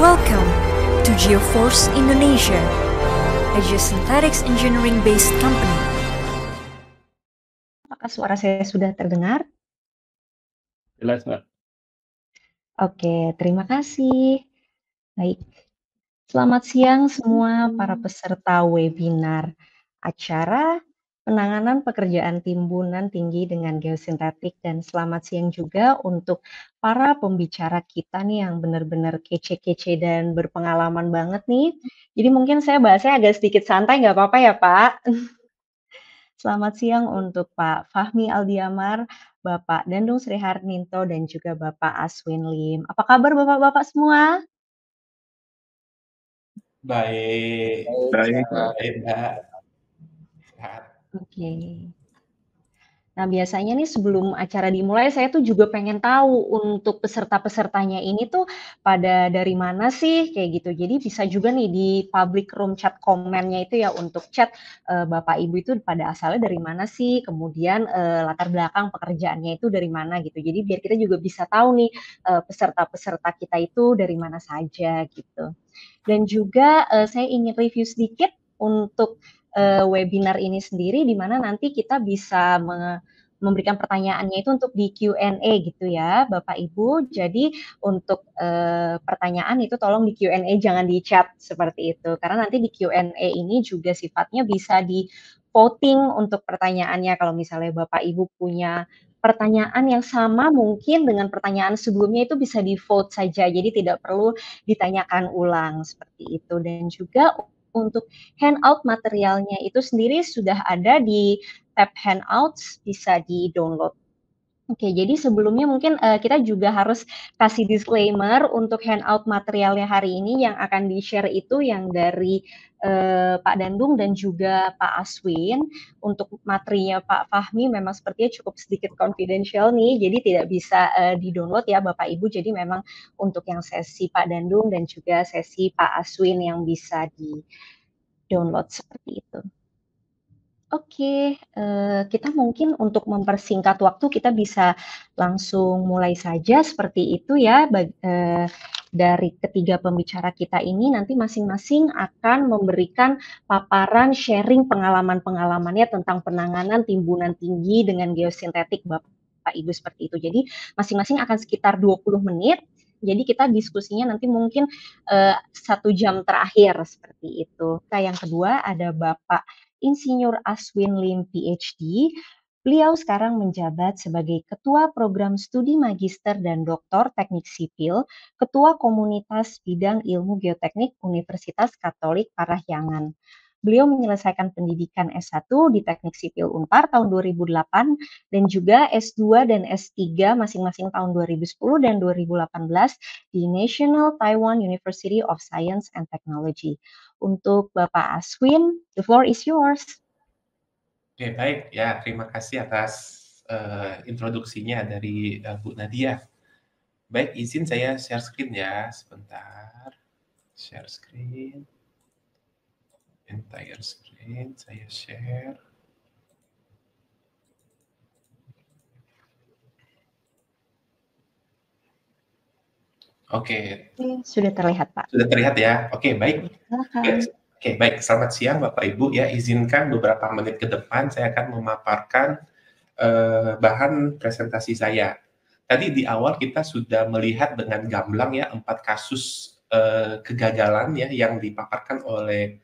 Welcome to Geoforce Indonesia, a geosynthetics engineering-based company. Apakah suara saya sudah terdengar? Jelas, Mbak. Oke, terima kasih. Baik, selamat siang semua para peserta webinar acara penanganan pekerjaan timbunan tinggi dengan geosintetik, dan selamat siang juga untuk para pembicara kita nih yang benar-benar kece-kece dan berpengalaman banget nih. Jadi mungkin saya bahasnya agak sedikit santai, nggak apa-apa ya Pak? Selamat siang untuk Pak Fahmi Aldiamar, Bapak Dandung Sriharninto, dan juga Bapak Aswin Lim. Apa kabar Bapak-Bapak semua? Baik, Baik. Mbak. Sehat. Oke. Nah, biasanya nih sebelum acara dimulai, saya tuh juga pengen tahu untuk peserta-pesertanya ini tuh pada dari mana sih, kayak gitu. Jadi bisa juga nih di public room chat komen-nya itu ya untuk chat Bapak Ibu itu pada asalnya dari mana sih, kemudian latar belakang pekerjaannya itu dari mana gitu. Jadi biar kita juga bisa tahu nih peserta-peserta kita itu dari mana saja gitu. Dan juga saya ingin review sedikit untuk webinar ini sendiri, di mana nanti kita bisa memberikan pertanyaannya itu untuk di Q&A gitu ya, Bapak Ibu. Jadi untuk pertanyaan itu tolong di Q&A, jangan di chat seperti itu. Karena nanti di Q&A ini juga sifatnya bisa di voting untuk pertanyaannya. Kalau misalnya Bapak Ibu punya pertanyaan yang sama mungkin dengan pertanyaan sebelumnya, itu bisa di vote saja. Jadi tidak perlu ditanyakan ulang seperti itu. Dan juga untuk handout materialnya itu sendiri sudah ada di tab handouts, bisa di-download. Oke, jadi sebelumnya mungkin kita juga harus kasih disclaimer untuk handout materialnya hari ini yang akan di-share itu yang dari Pak Dandung dan juga Pak Aswin. Untuk materinya Pak Fahmi memang sepertinya cukup sedikit confidential nih, jadi tidak bisa di-download ya Bapak Ibu. Jadi memang untuk yang sesi Pak Dandung dan juga sesi Pak Aswin yang bisa di-download seperti itu. Oke, kita mungkin untuk mempersingkat waktu, kita bisa langsung mulai saja seperti itu ya. Dari ketiga pembicara kita ini nanti masing-masing akan memberikan paparan sharing pengalaman-pengalamannya tentang penanganan timbunan tinggi dengan geosintetik Bapak Ibu seperti itu. Jadi masing-masing akan sekitar 20 menit. Jadi kita diskusinya nanti mungkin 1 jam terakhir seperti itu. Nah, yang kedua ada Bapak Insinyur Aswin Lim PhD. Beliau sekarang menjabat sebagai Ketua Program Studi Magister dan Doktor Teknik Sipil, Ketua Komunitas Bidang Ilmu Geoteknik Universitas Katolik Parahyangan. Beliau menyelesaikan pendidikan S1 di Teknik Sipil Unpar tahun 2008 dan juga S2 dan S3 masing-masing tahun 2010 dan 2018 di National Taiwan University of Science and Technology. Untuk Bapak Aswin, the floor is yours. Oke, baik. Ya, terima kasih atas introduksinya dari Bu Nadia. Baik, izin saya share screen ya, sebentar. Share screen. Entire screen, saya share. Oke. Sudah terlihat, Pak. Sudah terlihat ya? Oke, baik. Oke, baik. Selamat siang Bapak Ibu. Ya, izinkan beberapa menit ke depan saya akan memaparkan bahan presentasi saya. Tadi di awal kita sudah melihat dengan gamblang ya 4 kasus kegagalan ya yang dipaparkan oleh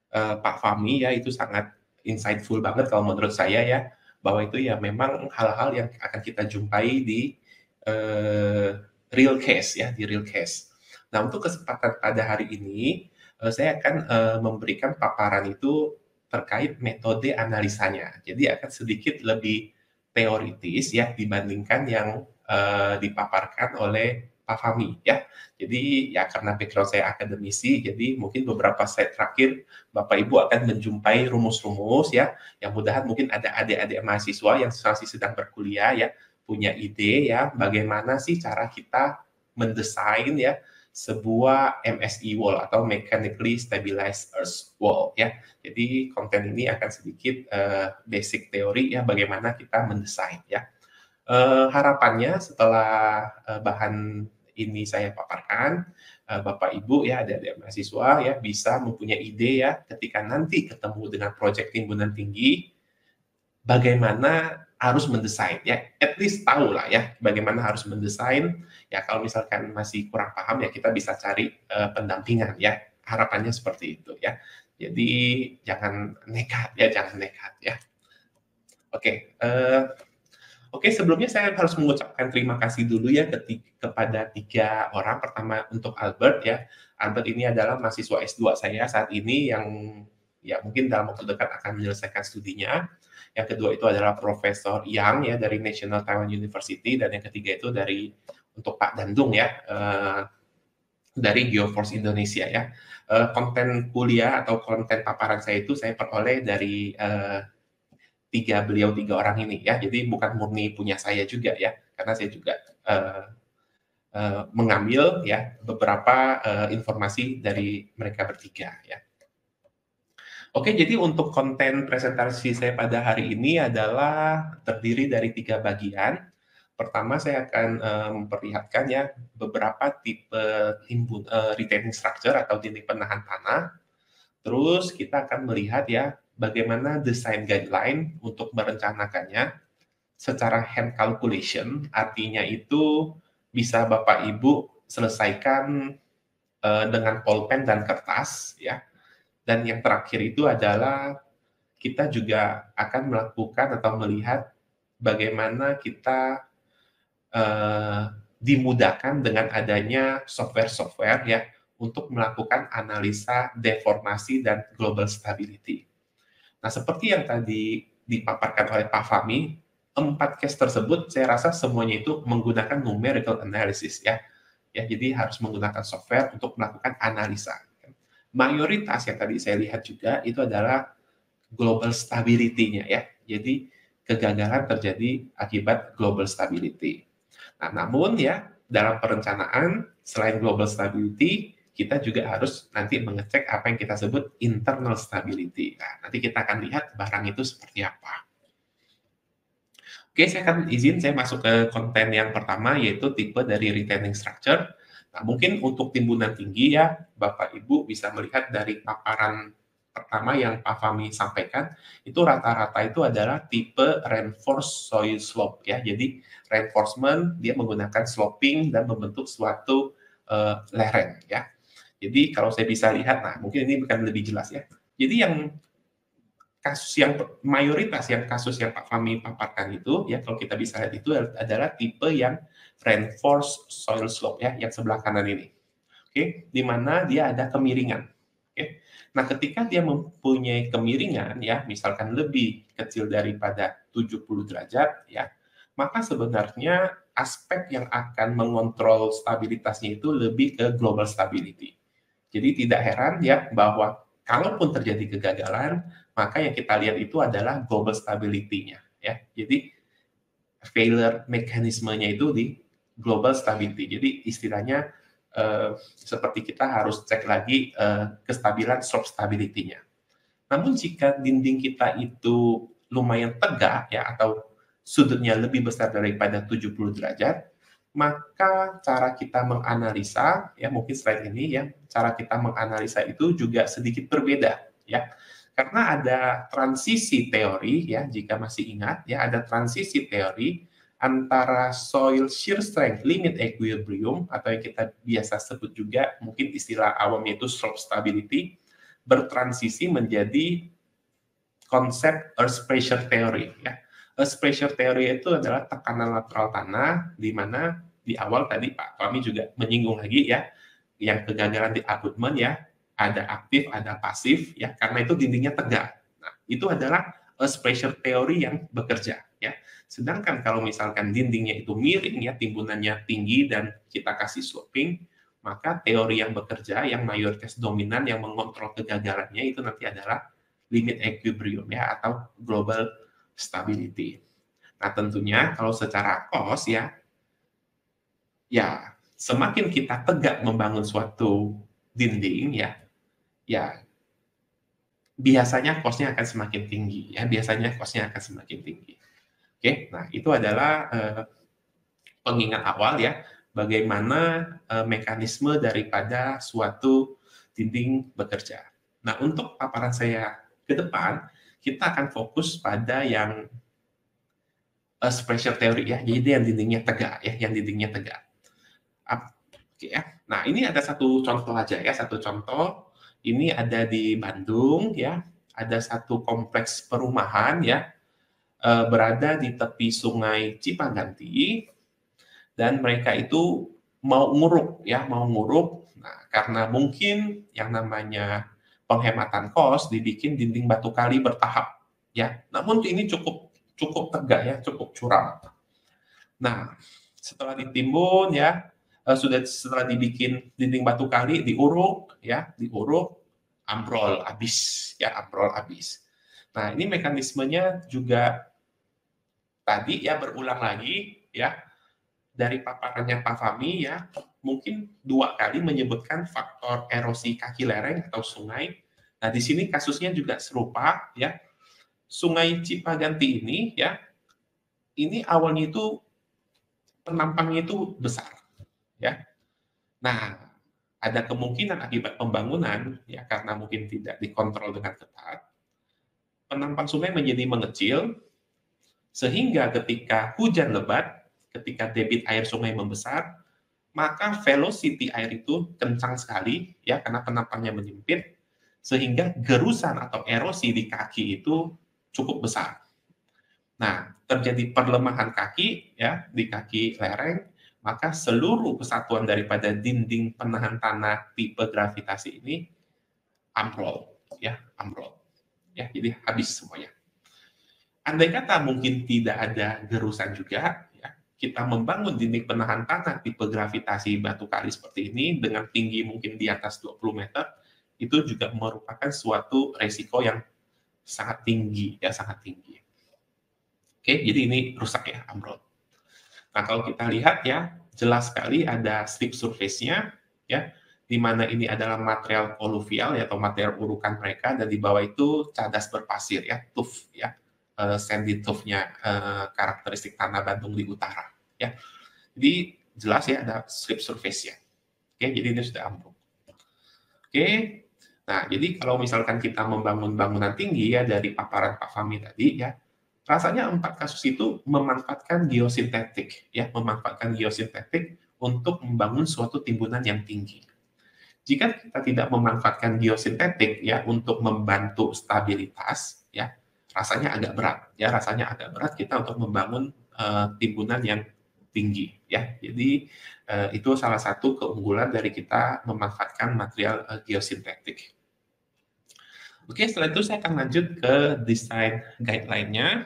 Pak Fahmi ya, itu sangat insightful banget kalau menurut saya ya, bahwa itu ya memang hal-hal yang akan kita jumpai di real case ya, di real case. Nah, untuk kesempatan pada hari ini saya akan memberikan paparan itu terkait metode analisanya. Jadi akan sedikit lebih teoritis ya dibandingkan yang dipaparkan oleh Pak Fahmi ya. Jadi ya karena background saya akademisi, jadi mungkin beberapa slide terakhir Bapak Ibu akan menjumpai rumus-rumus ya, yang mudahan mungkin ada adik-adik mahasiswa yang masih sedang berkuliah ya, punya ide ya, bagaimana sih cara kita mendesain ya sebuah MSE wall atau Mechanically Stabilized Earth Wall ya. Jadi konten ini akan sedikit basic teori ya, bagaimana kita mendesain ya. Harapannya setelah bahan ini saya paparkan, Bapak Ibu ya, adik-adik mahasiswa ya bisa mempunyai ide ya ketika nanti ketemu dengan proyek timbunan tinggi, bagaimana harus mendesain ya, at least tahu lah ya bagaimana harus mendesain ya. Kalau misalkan masih kurang paham ya kita bisa cari pendampingan ya, harapannya seperti itu ya. Jadi jangan nekat ya. Oke, sebelumnya saya harus mengucapkan terima kasih dulu ya kepada 3 orang. Pertama untuk Albert ya. Albert ini adalah mahasiswa S2 saya saat ini yang ya mungkin dalam waktu dekat akan menyelesaikan studinya. Yang kedua itu adalah Profesor Yang ya dari National Taiwan University, dan yang ketiga itu untuk Pak Dandung ya dari Geoforce Indonesia ya. Konten kuliah atau konten paparan saya itu saya peroleh dari beliau tiga orang ini ya. Jadi bukan murni punya saya juga ya, karena saya juga mengambil ya beberapa informasi dari mereka bertiga ya. Oke, jadi untuk konten presentasi saya pada hari ini adalah terdiri dari 3 bagian. Pertama saya akan memperlihatkan ya beberapa tipe retaining structure atau dinding penahan tanah. Terus kita akan melihat ya bagaimana desain guideline untuk merencanakannya secara hand calculation, artinya itu bisa Bapak Ibu selesaikan dengan pulpen dan kertas ya. Dan yang terakhir itu adalah kita juga akan melakukan atau melihat bagaimana kita dimudahkan dengan adanya software-software ya untuk melakukan analisa deformasi dan global stability. Nah, seperti yang tadi dipaparkan oleh Pak Fahmi, 4 case tersebut saya rasa semuanya itu menggunakan numerical analysis ya. Ya, jadi harus menggunakan software untuk melakukan analisa. Mayoritas yang tadi saya lihat juga itu adalah global stability-nya ya. Jadi kegagalan terjadi akibat global stability. Nah, namun ya dalam perencanaan selain global stability, kita juga harus nanti mengecek apa yang kita sebut internal stability. Nah, nanti kita akan lihat barang itu seperti apa. Oke, saya akan saya masuk ke konten yang pertama, yaitu tipe dari retaining structure. Nah, mungkin untuk timbunan tinggi ya, Bapak Ibu bisa melihat dari paparan pertama yang Pak Fahmi sampaikan, itu rata-rata itu adalah tipe reinforced soil slope ya. Jadi reinforcement dia menggunakan sloping dan membentuk suatu lereng ya. Jadi kalau saya bisa lihat, nah mungkin ini bukan lebih jelas ya. Jadi yang kasus yang mayoritas yang kasus yang Pak Fahmi paparkan itu ya, kalau kita bisa lihat itu adalah tipe yang reinforced soil slope ya, yang sebelah kanan ini. Oke, di mana dia ada kemiringan. Oke. Nah, ketika dia mempunyai kemiringan ya, misalkan lebih kecil daripada 70 derajat ya, maka sebenarnya aspek yang akan mengontrol stabilitasnya itu lebih ke global stability. Jadi tidak heran ya bahwa kalaupun terjadi kegagalan, maka yang kita lihat itu adalah global stability-nya ya. Jadi failure mekanismenya itu di global stability. Jadi istilahnya seperti kita harus cek lagi kestabilan slope stability-nya. Namun jika dinding kita itu lumayan tegak ya, atau sudutnya lebih besar daripada 70 derajat, maka cara kita menganalisa ya, mungkin slide ini ya, cara kita menganalisa itu juga sedikit berbeda ya. Karena ada transisi teori ya, jika masih ingat ya, ada transisi teori antara soil shear strength limit equilibrium atau yang kita biasa sebut juga mungkin istilah awamnya itu slope stability, bertransisi menjadi konsep earth pressure theory ya. Earth pressure theory itu adalah tekanan lateral tanah, di mana di awal tadi Pak Fahmi juga menyinggung lagi ya, yang kegagalan di abutment ya, ada aktif, ada pasif ya, karena itu dindingnya tegak. Nah, itu adalah earth pressure theory yang bekerja ya. Sedangkan kalau misalkan dindingnya itu miring ya, timbunannya tinggi dan kita kasih sloping, maka teori yang bekerja, yang mayoritas dominan yang mengontrol kegagalannya itu nanti adalah limit equilibrium ya, atau global stability. Nah, tentunya kalau secara cost ya semakin kita tegak membangun suatu dinding ya biasanya cost-nya akan semakin tinggi ya, Oke, nah itu adalah pengingat awal ya bagaimana mekanisme daripada suatu dinding bekerja. Nah, untuk paparan saya ke depan, kita akan fokus pada yang spatial theory ya, jadi yang dindingnya tegak ya, yang dindingnya tegak. Oke ya. Nah, ini ada satu contoh aja ya, satu contoh. Ini ada di Bandung ya, ada satu kompleks perumahan ya, berada di tepi Sungai Cipaganti, dan mereka itu mau nguruk ya, mau nguruk. Nah, karena mungkin yang namanya penghematan kos, dibikin dinding batu kali bertahap ya. Namun ini cukup tegak ya, cukup curam. Nah, setelah ditimbun ya, setelah dibikin dinding batu kali, diuruk ya, ambrol habis ya, ambrol habis. Nah, ini mekanismenya juga tadi ya berulang lagi ya, dari paparannya Pak Fahmi ya, mungkin 2 kali menyebutkan faktor erosi kaki lereng atau sungai. Nah, di sini kasusnya juga serupa ya. Sungai Cipaganti ini ya, ini awalnya itu penampangnya itu besar ya. Nah, ada kemungkinan akibat pembangunan ya, karena mungkin tidak dikontrol dengan ketat, penampang sungai menjadi mengecil, sehingga ketika hujan lebat, ketika debit air sungai membesar, maka velocity air itu kencang sekali ya, karena penampangnya menyempit, sehingga gerusan atau erosi di kaki itu cukup besar. Nah, terjadi perlemahan kaki ya, di kaki lereng, maka seluruh kesatuan daripada dinding penahan tanah tipe gravitasi ini ambrol ya, ambrol ya, jadi habis semuanya. Andai kata mungkin tidak ada gerusan juga ya, kita membangun dinding penahan tanah tipe gravitasi batu kali seperti ini dengan tinggi mungkin di atas 20 meter, itu juga merupakan suatu resiko yang sangat tinggi ya, sangat tinggi. Oke, jadi ini rusak ya, ambrol. Nah, kalau kita lihat ya, jelas sekali ada slip surface-nya ya, di mana ini adalah material koluvial ya, atau material urukan mereka, dan di bawah itu cadas berpasir ya, tuff ya, sandy tuff-nya, karakteristik tanah Bandung di utara ya. Jadi jelas ya ada slip surface-nya. Oke, jadi ini sudah ambruk. Oke. Nah, jadi kalau misalkan kita membangun bangunan tinggi ya, dari paparan Pak Fahmi tadi ya, rasanya 4 kasus itu memanfaatkan geosintetik ya, memanfaatkan geosintetik untuk membangun suatu timbunan yang tinggi. Jika kita tidak memanfaatkan geosintetik ya untuk membantu stabilitas ya, rasanya agak berat ya, rasanya agak berat kita untuk membangun timbunan yang tinggi ya. Jadi itu salah satu keunggulan dari kita memanfaatkan material geosintetik. Oke, setelah itu saya akan lanjut ke desain guideline-nya.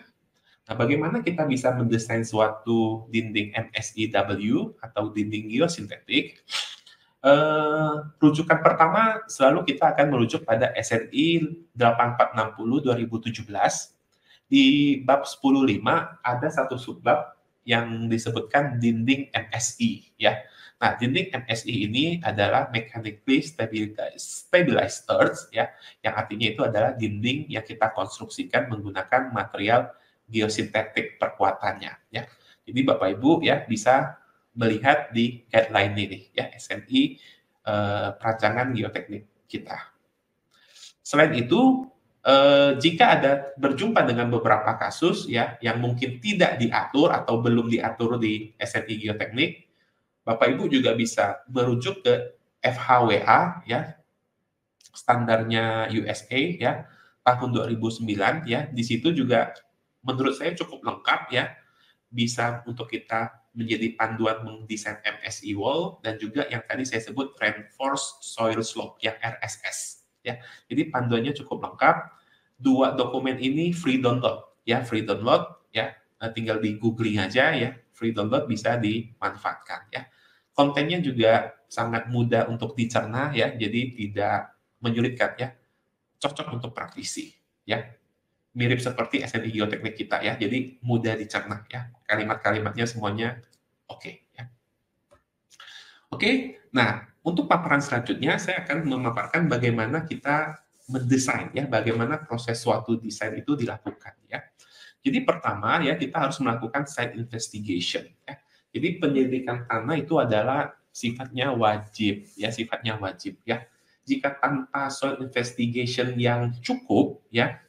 Nah, bagaimana kita bisa mendesain suatu dinding MSEW atau dinding geosintetik? Rujukan pertama selalu kita akan merujuk pada SNI 8460 2017. Di bab 10.5 ada satu subbab yang disebutkan dinding MSI ya. Nah, dinding MSI ini adalah mechanically stabilized earth ya, yang artinya itu adalah dinding yang kita konstruksikan menggunakan material geosintetik perkuatannya ya. Jadi Bapak Ibu ya bisa melihat di guideline ini ya, SNI perancangan geoteknik kita. Selain itu, jika ada berjumpa dengan beberapa kasus ya yang mungkin tidak diatur atau belum diatur di SNI geoteknik, Bapak Ibu juga bisa merujuk ke FHWA ya, standarnya USA ya, tahun 2009 ya. Di situ juga menurut saya cukup lengkap ya, bisa untuk kita menjadi panduan mendesain MSE wall, dan juga yang tadi saya sebut reinforced soil slope yang RSS ya. Jadi panduannya cukup lengkap. 2 dokumen ini free download ya, tinggal di googling aja ya, free download, bisa dimanfaatkan ya. Kontennya juga sangat mudah untuk dicerna ya, jadi tidak menyulitkan ya, cocok untuk praktisi ya. Mirip seperti SNI geoteknik kita ya, jadi mudah dicerna ya, kalimat-kalimatnya semuanya oke ya. Oke, nah untuk paparan selanjutnya saya akan memaparkan bagaimana kita mendesain ya, bagaimana proses suatu desain itu dilakukan ya. Jadi pertama ya, kita harus melakukan site investigation ya. Jadi penyelidikan tanah itu adalah sifatnya wajib, ya sifatnya wajib ya. Jika tanpa soil investigation yang cukup, ya,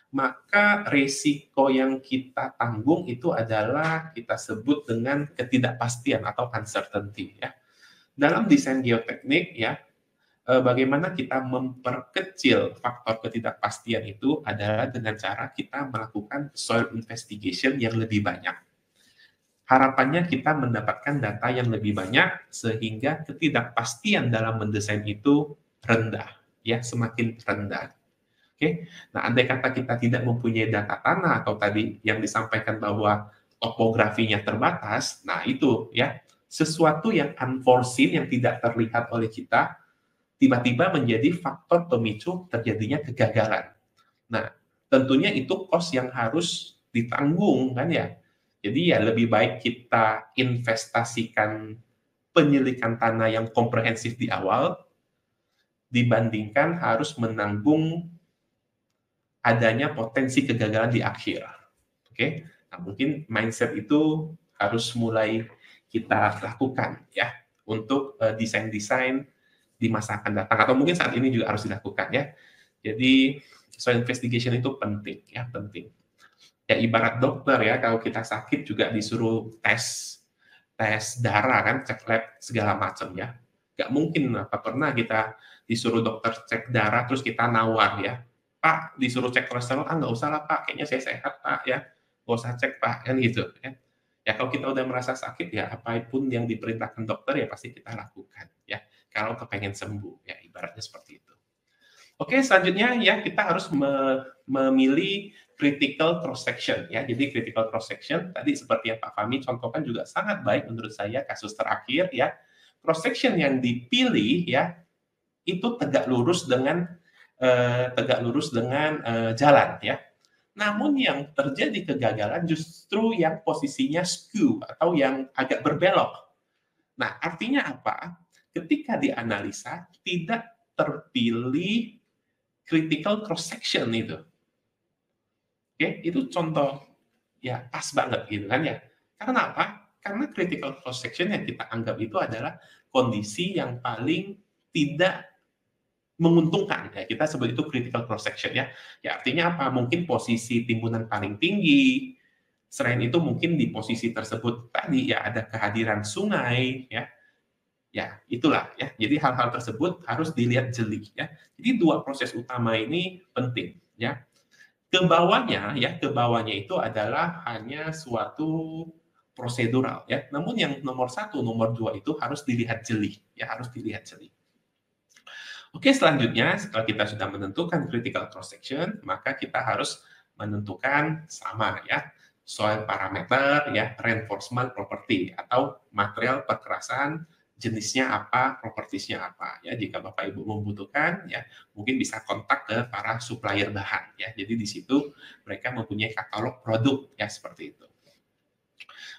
maka risiko yang kita tanggung itu adalah kita sebut dengan ketidakpastian atau uncertainty ya. Dalam desain geoteknik ya, bagaimana kita memperkecil faktor ketidakpastian itu adalah dengan cara kita melakukan soil investigation yang lebih banyak. Harapannya kita mendapatkan data yang lebih banyak sehingga ketidakpastian dalam mendesain itu rendah, ya semakin rendah. Oke, nah andai kata kita tidak mempunyai data tanah atau tadi yang disampaikan bahwa topografinya terbatas, nah itu ya sesuatu yang unforeseen yang tidak terlihat oleh kita tiba-tiba menjadi faktor pemicu terjadinya kegagalan. Nah, tentunya itu cost yang harus ditanggung kan ya. Jadi ya lebih baik kita investasikan penyelidikan tanah yang komprehensif di awal dibandingkan harus menanggung adanya potensi kegagalan di akhir. Oke, nah mungkin mindset itu harus mulai kita lakukan ya untuk desain-desain di masa akan datang atau mungkin saat ini juga harus dilakukan ya. Jadi soil investigation itu penting ya, penting. Ya ibarat dokter ya, kalau kita sakit juga disuruh tes darah kan, cek lab segala macam ya. Gak mungkin apa pernah kita disuruh dokter cek darah terus kita nawar ya, Pak disuruh cek kolesterol, nggak usah lah Pak, kayaknya saya sehat Pak ya, nggak usah cek Pak kan gitu ya. Ya kalau kita udah merasa sakit ya apapun yang diperintahkan dokter ya pasti kita lakukan ya. Kalau kepengen sembuh ya ibaratnya seperti itu. Oke, selanjutnya ya kita harus memilih critical cross section ya. Jadi critical cross section tadi seperti yang Pak Fahmi contohkan juga sangat baik menurut saya kasus terakhir ya. Cross section yang dipilih ya itu tegak lurus dengan jalan ya. Namun yang terjadi kegagalan justru yang posisinya skew atau yang agak berbelok. Nah, artinya apa? Ketika dianalisa tidak terpilih critical cross section itu. Oke, itu contoh ya pas banget gitu kan ya. Karena apa? Karena critical cross section yang kita anggap itu adalah kondisi yang paling tidak menguntungkan ya. Kita sebut itu critical cross section ya. Ya artinya apa? Mungkin posisi timbunan paling tinggi. Selain itu mungkin di posisi tersebut tadi ya ada kehadiran sungai ya. Ya, itulah ya. Jadi hal-hal tersebut harus dilihat jeli ya. Jadi dua proses utama ini penting ya. Ke bawahnya itu adalah hanya suatu prosedural ya. Namun yang nomor 1, nomor 2 itu harus dilihat jeli ya, harus dilihat jeli. Oke, selanjutnya setelah kita sudah menentukan critical cross section, maka kita harus menentukan sama ya, soil parameter ya, reinforcement property atau material perkerasan, jenisnya apa, propertiesnya apa ya. Jika Bapak Ibu membutuhkan ya, mungkin bisa kontak ke para supplier bahan ya. Jadi di situ mereka mempunyai katalog produk ya seperti itu.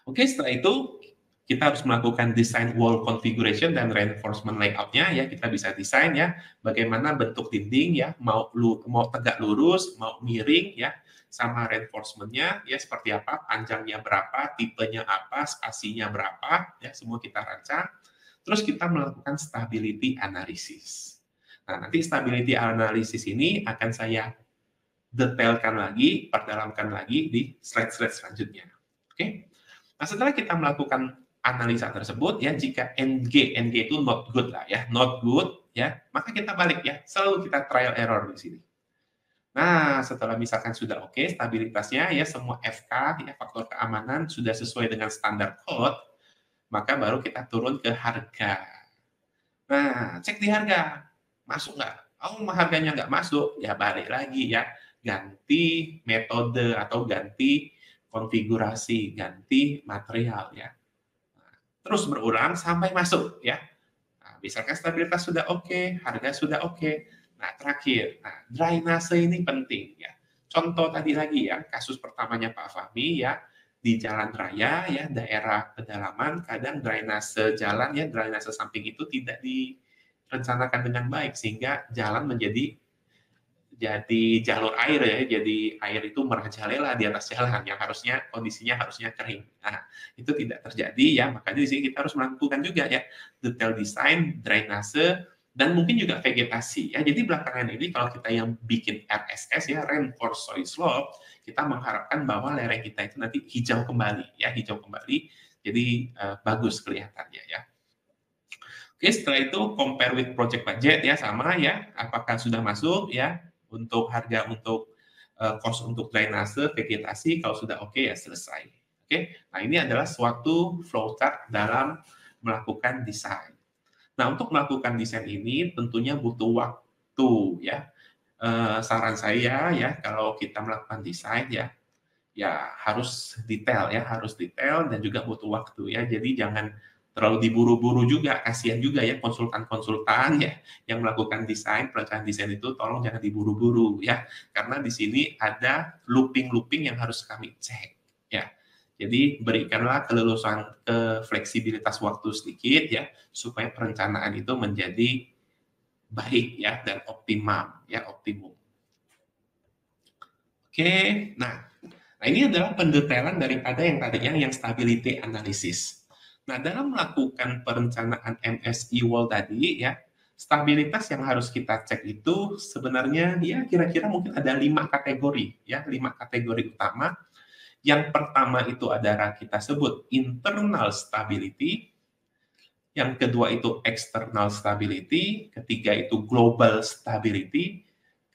Oke, setelah itu kita harus melakukan desain wall configuration dan reinforcement layout-nya ya. Kita bisa desain ya bagaimana bentuk dinding ya, mau tegak lurus, mau miring ya, sama reinforcement-nya ya seperti apa, panjangnya berapa, tipenya apa, spasinya berapa ya, semua kita rancang. Terus kita melakukan stability analysis. Nah, nanti stability analysis ini akan saya detailkan lagi, perdalamkan lagi di slide-slide selanjutnya. Oke. Nah, setelah kita melakukan analisa tersebut ya, jika NG itu not good lah ya, not good ya, maka kita balik ya, selalu kita trial error di sini. Nah, setelah misalkan sudah oke stabilitasnya ya, semua FK ya, faktor keamanan sudah sesuai dengan standar code, maka baru kita turun ke harga. Nah, cek di harga, masuk nggak? Oh, harganya nggak masuk, ya balik lagi ya, ganti metode atau ganti konfigurasi, ganti material ya. Nah, terus berulang sampai masuk ya. Nah, misalkan stabilitas sudah oke, harga sudah oke. Nah, terakhir, drainase ini penting ya. Contoh tadi lagi ya, kasus pertamanya Pak Fahmi ya, di jalan raya ya, daerah pedalaman, kadang drainase jalan ya, drainase samping itu tidak direncanakan dengan baik sehingga jalan menjadi jadi jalur air ya, jadi air itu merajalela di atas jalan yang harusnya kondisinya harusnya kering. Nah, itu tidak terjadi ya, makanya di sini kita harus melakukan juga ya detail design, drainase, dan mungkin juga vegetasi ya. Jadi belakangan ini kalau kita yang bikin RSS ya, reinforced soil slope, kita mengharapkan bahwa lereng kita itu nanti hijau kembali ya, hijau kembali. Jadi bagus kelihatannya ya. Oke, setelah itu compare with project budget ya, sama ya, apakah sudah masuk ya untuk harga untuk cost untuk drainase, vegetasi, kalau sudah oke ya selesai. Oke, nah ini adalah suatu flowchart dalam melakukan desain. Nah, untuk melakukan desain ini tentunya butuh waktu ya. Saran saya ya, kalau kita melakukan desain ya harus detail ya, harus detail dan juga butuh waktu ya. Jadi jangan terlalu diburu-buru juga, kasihan juga ya konsultan-konsultan ya yang melakukan desain, perencanaan desain itu tolong jangan diburu-buru ya, karena di sini ada looping-looping yang harus kami cek ya. Jadi berikanlah keleluasan, fleksibilitas waktu sedikit ya, supaya perencanaan itu menjadi baik ya dan optimum ya, optimum. Oke, nah ini adalah pendetailan daripada yang tadinya yang stability analysis. Nah, dalam melakukan perencanaan MSE wall tadi ya, stabilitas yang harus kita cek itu sebenarnya ya kira-kira mungkin ada 5 kategori ya, 5 kategori utama. Yang pertama itu adalah kita sebut internal stability, yang kedua itu external stability, ketiga itu global stability,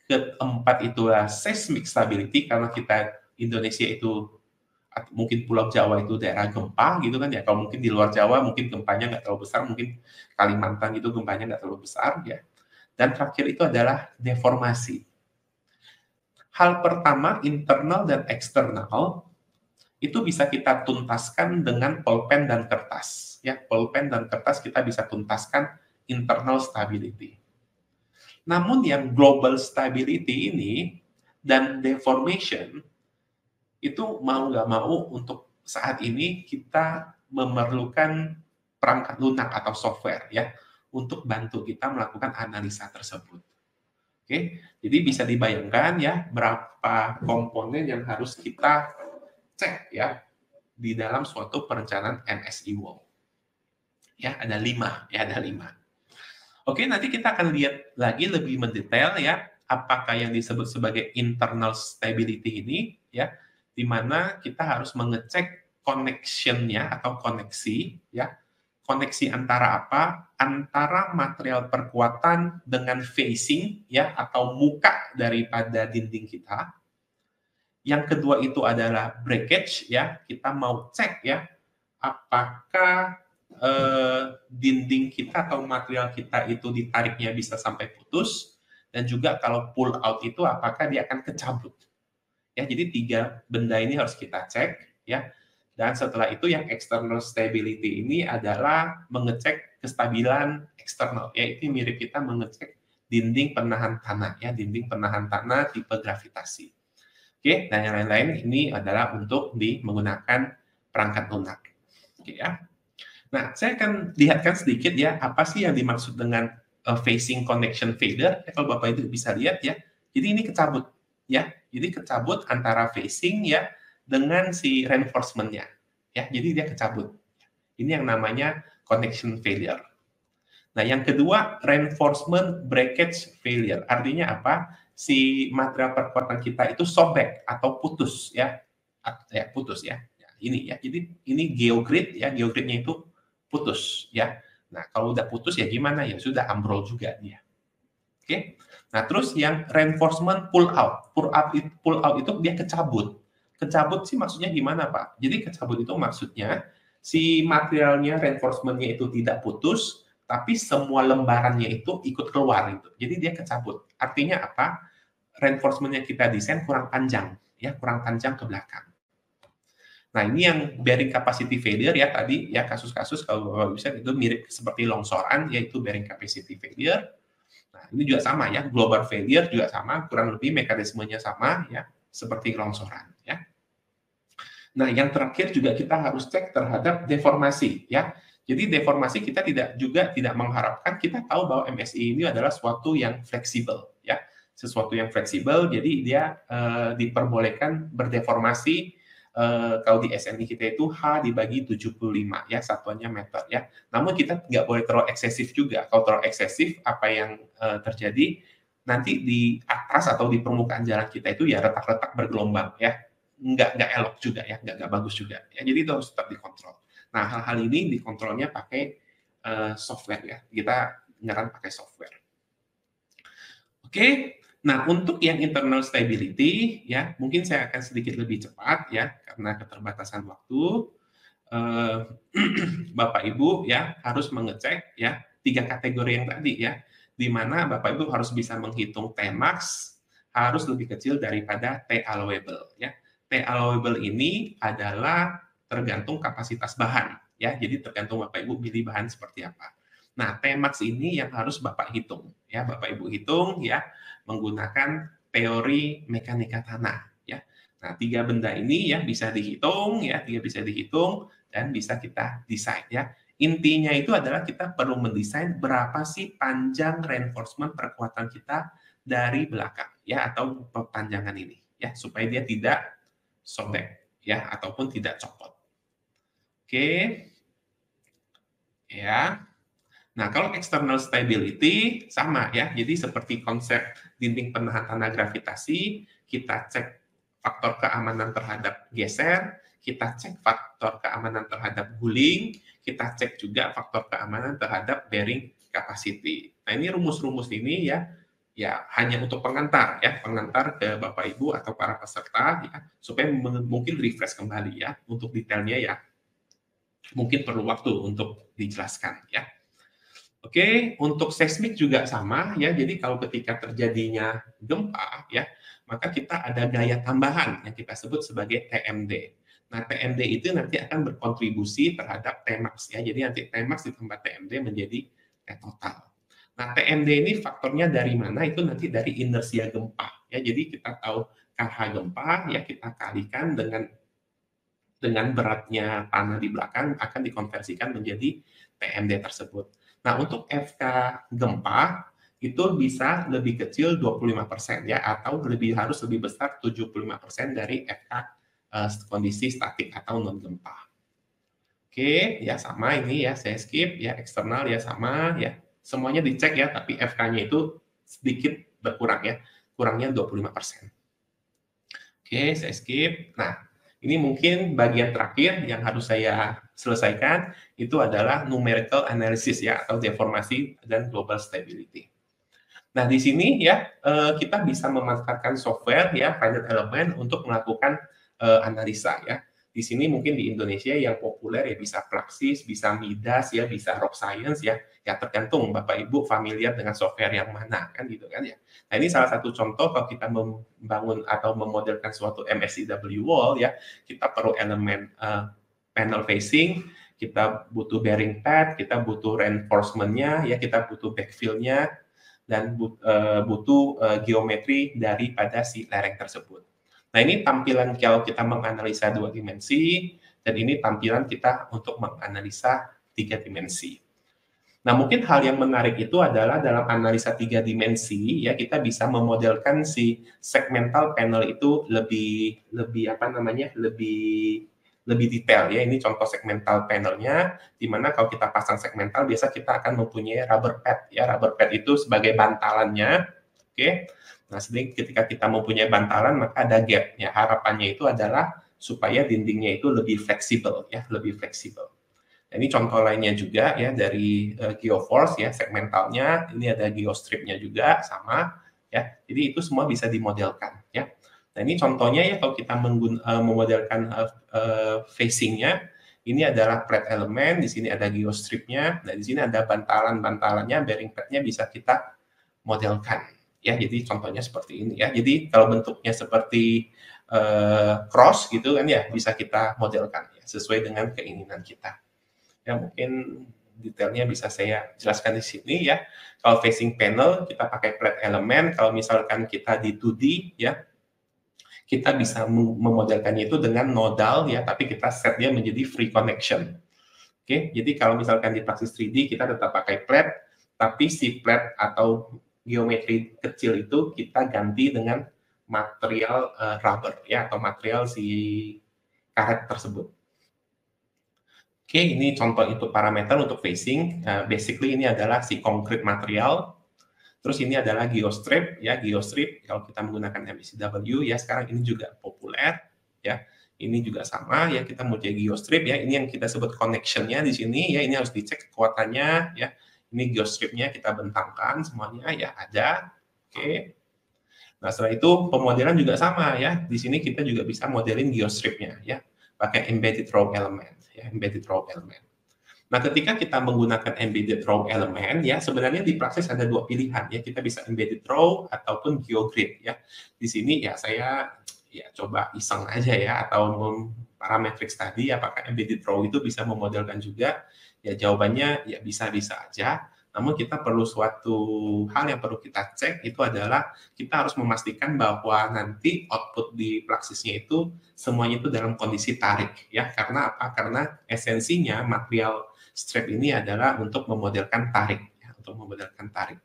keempat itulah seismic stability karena kita Indonesia itu mungkin Pulau Jawa itu daerah gempa gitu kan ya, kalau mungkin di luar Jawa mungkin gempanya nggak terlalu besar, mungkin Kalimantan itu gempanya nggak terlalu besar ya. Dan terakhir itu adalah deformasi. Hal pertama internal dan eksternal itu bisa kita tuntaskan dengan pulpen dan kertas ya, pulpen dan kertas kita bisa tuntaskan internal stability. Namun yang global stability ini dan deformation itu mau nggak mau untuk saat ini kita memerlukan perangkat lunak atau software ya untuk bantu kita melakukan analisa tersebut. Oke, jadi bisa dibayangkan ya berapa komponen yang harus kita cek ya di dalam suatu perencanaan MSE wall. Ya, ada 5 ya, ada 5. Oke, nanti kita akan lihat lagi lebih mendetail ya apakah yang disebut sebagai internal stability ini ya, di mana kita harus mengecek connection-nya atau koneksi ya. Koneksi antara apa? Antara material perkuatan dengan facing ya atau muka daripada dinding kita. Yang kedua itu adalah breakage ya. Kita mau cek ya apakah dinding kita atau material kita itu ditariknya bisa sampai putus, dan juga kalau pull out itu apakah dia akan kecabut. Ya, jadi 3 benda ini harus kita cek ya. Dan setelah itu yang external stability ini adalah mengecek kestabilan eksternal. Ya, itu mirip kita mengecek dinding penahan tanah ya, dinding penahan tanah tipe gravitasi. Oke, dan yang lain-lain ini adalah untuk menggunakan perangkat lunak. Oke ya. Nah, saya akan lihatkan sedikit ya apa sih yang dimaksud dengan facing connection failure. Ya, kalau Bapak itu bisa lihat ya. Jadi ini kecabut ya. Jadi kecabut antara facing ya dengan si reinforcement-nya. Ya, jadi dia kecabut. Ini yang namanya connection failure. Nah, yang kedua reinforcement breakage failure. Artinya apa? Si material perkuatan kita itu sobek atau putus ya. Ya, putus ya. Ini ya. Jadi ini geogrid ya, geogridnya itu putus ya. Nah, kalau udah putus ya gimana? Ya sudah ambrol juga dia. Oke. Nah, terus yang reinforcement pull out. Pull out itu dia kecabut. Kecabut sih maksudnya gimana, Pak? Jadi kecabut itu maksudnya si materialnya, reinforcement-nya itu tidak putus, tapi semua lembarannya itu ikut keluar itu. Jadi dia kecabut. Artinya apa? Reinforcement-nya kita desain kurang panjang, ya, kurang panjang ke belakang. Nah, ini yang bearing capacity failure ya tadi ya, kasus-kasus kalau Bapak bisa itu mirip seperti longsoran, yaitu bearing capacity failure. Nah, ini juga sama ya, global failure juga sama, kurang lebih mekanismenya sama ya, seperti longsoran ya. Nah, yang terakhir juga kita harus cek terhadap deformasi ya. Jadi deformasi kita tidak mengharapkan, kita tahu bahwa MSE ini adalah suatu yang fleksibel ya. sesuatu yang fleksibel, jadi dia diperbolehkan berdeformasi. Kalau di SNI kita itu H dibagi 75 ya, satuannya meter ya. Namun kita nggak boleh terlalu eksesif juga. Kalau terlalu eksesif, apa yang terjadi nanti di atas atau di permukaan jalan kita itu ya retak-retak bergelombang ya, nggak elok juga ya, nggak bagus juga ya. Jadi itu harus tetap dikontrol. Nah, hal-hal ini dikontrolnya pakai software ya. Kita nyaran pakai software. Oke. Nah, untuk yang internal stability, ya mungkin saya akan sedikit lebih cepat ya, karena keterbatasan waktu. Bapak Ibu ya harus mengecek ya 3 kategori yang tadi ya, di mana Bapak Ibu harus bisa menghitung Tmax harus lebih kecil daripada T allowable ya. T allowable ini adalah tergantung kapasitas bahan ya, jadi tergantung Bapak Ibu pilih bahan seperti apa. Nah, Tmax ini yang harus Bapak hitung ya, Bapak Ibu hitung ya menggunakan teori mekanika tanah ya. Nah, 3 benda ini ya bisa dihitung ya, 3 bisa dihitung dan bisa kita desain ya. Intinya itu adalah kita perlu mendesain berapa sih panjang reinforcement perkuatan kita dari belakang ya, atau perpanjangan ini ya, supaya dia tidak sobek ya ataupun tidak copot. Oke. Ya. Nah, kalau external stability sama ya. Jadi seperti konsep dinding penahan tanah gravitasi, kita cek faktor keamanan terhadap geser, kita cek faktor keamanan terhadap guling, kita cek juga faktor keamanan terhadap bearing capacity. Nah, ini rumus-rumus ini ya hanya untuk pengantar ya, pengantar ke Bapak Ibu atau para peserta ya, supaya mungkin refresh kembali ya. Untuk detailnya ya mungkin perlu waktu untuk dijelaskan ya. Oke, untuk seismik juga sama ya. Jadi kalau ketika terjadinya gempa ya, maka kita ada gaya tambahan yang kita sebut sebagai TMD. Nah, TMD itu nanti akan berkontribusi terhadap Tmax ya. Jadi nanti Tmax ditambah TMD menjadi T total. Nah, TMD ini faktornya dari mana? Itu nanti dari inersia gempa ya. Jadi kita tahu KH gempa ya, kita kalikan dengan beratnya tanah di belakang akan dikonversikan menjadi TMD tersebut. Nah, untuk FK gempa itu bisa lebih kecil 25% ya, atau harus lebih besar 75% dari FK kondisi statik atau non gempa. Oke, ya sama ini ya, saya skip ya, eksternal ya sama ya. Semuanya dicek ya, tapi FK-nya itu sedikit berkurang ya, kurangnya 25%. Oke, saya skip. Nah, ini mungkin bagian terakhir yang harus saya selesaikan, itu adalah numerical analysis ya, atau deformasi dan global stability. Nah, di sini ya kita bisa memanfaatkan software ya, finite element untuk melakukan analisa ya. Di sini mungkin di Indonesia yang populer ya bisa Praxis, bisa Midas ya, bisa Rock Science ya. Ya tergantung Bapak Ibu familiar dengan software yang mana kan gitu kan ya. Nah, ini salah satu contoh kalau kita membangun atau memodelkan suatu MSCW wall ya, kita perlu elemen panel facing, kita butuh bearing pad, kita butuh reinforcement-nya ya, kita butuh backfill-nya, dan butuh geometri daripada si lereng tersebut. Nah, ini tampilan kalau kita menganalisa 2 dimensi, dan ini tampilan kita untuk menganalisa 3 dimensi. Nah, mungkin hal yang menarik itu adalah dalam analisa 3 dimensi, ya kita bisa memodelkan si segmental panel itu lebih detail ya. Ini contoh segmental panelnya, di mana kalau kita pasang segmental, biasa kita akan mempunyai rubber pad ya. Rubber pad itu sebagai bantalannya, oke. Nah, ketika kita mempunyai bantalan, maka ada gap ya. Harapannya itu adalah supaya dindingnya itu lebih fleksibel ya, lebih fleksibel. Nah, ini contoh lainnya juga ya dari Geoforce ya, segmentalnya. Ini ada Geostripnya juga sama ya. Jadi itu semua bisa dimodelkan ya. Nah, ini contohnya ya kalau kita memodelkan facingnya, ini adalah plate element, di sini ada geostripnya, nah di sini ada bantalannya, bearing padnya bisa kita modelkan ya. Jadi contohnya seperti ini ya. Jadi kalau bentuknya seperti cross gitu kan ya, bisa kita modelkan ya, sesuai dengan keinginan kita. Ya mungkin detailnya bisa saya jelaskan di sini ya. Kalau facing panel kita pakai plate element, kalau misalkan kita di 2D ya, kita bisa memodelkannya itu dengan nodal ya, tapi kita set dia menjadi free connection. Oke, jadi kalau misalkan di Praxis 3D kita tetap pakai plate, tapi si plate atau geometri kecil itu kita ganti dengan material rubber ya, atau material si karet tersebut. Oke, ini contoh input parameter untuk facing. Basically ini adalah si concrete material. Terus ini adalah geostrip ya, geostrip kalau kita menggunakan MCW ya, sekarang ini juga populer ya. Ini juga sama ya, kita mau jadi geostrip ya. Ini yang kita sebut connection-nya di sini ya, ini harus dicek kekuatannya ya. Ini geostripnya kita bentangkan semuanya ya, ada. Oke. Nah, setelah itu pemodelan juga sama ya. Di sini kita juga bisa modelin geostripnya ya, pakai embedded raw element ya, embedded raw element. Nah, ketika kita menggunakan embedded raw element ya, sebenarnya di praksis ada dua pilihan ya, kita bisa embedded raw ataupun geogrid ya. Di sini ya saya ya coba iseng aja ya, atau parametrics tadi apakah embedded raw itu bisa memodelkan juga? Ya jawabannya ya bisa-bisa aja. Namun kita perlu suatu hal yang perlu kita cek, itu adalah kita harus memastikan bahwa nanti output di praksisnya itu semuanya itu dalam kondisi tarik ya. Karena apa? Karena esensinya material strap ini adalah untuk memodelkan tarik ya, untuk memodelkan tarik.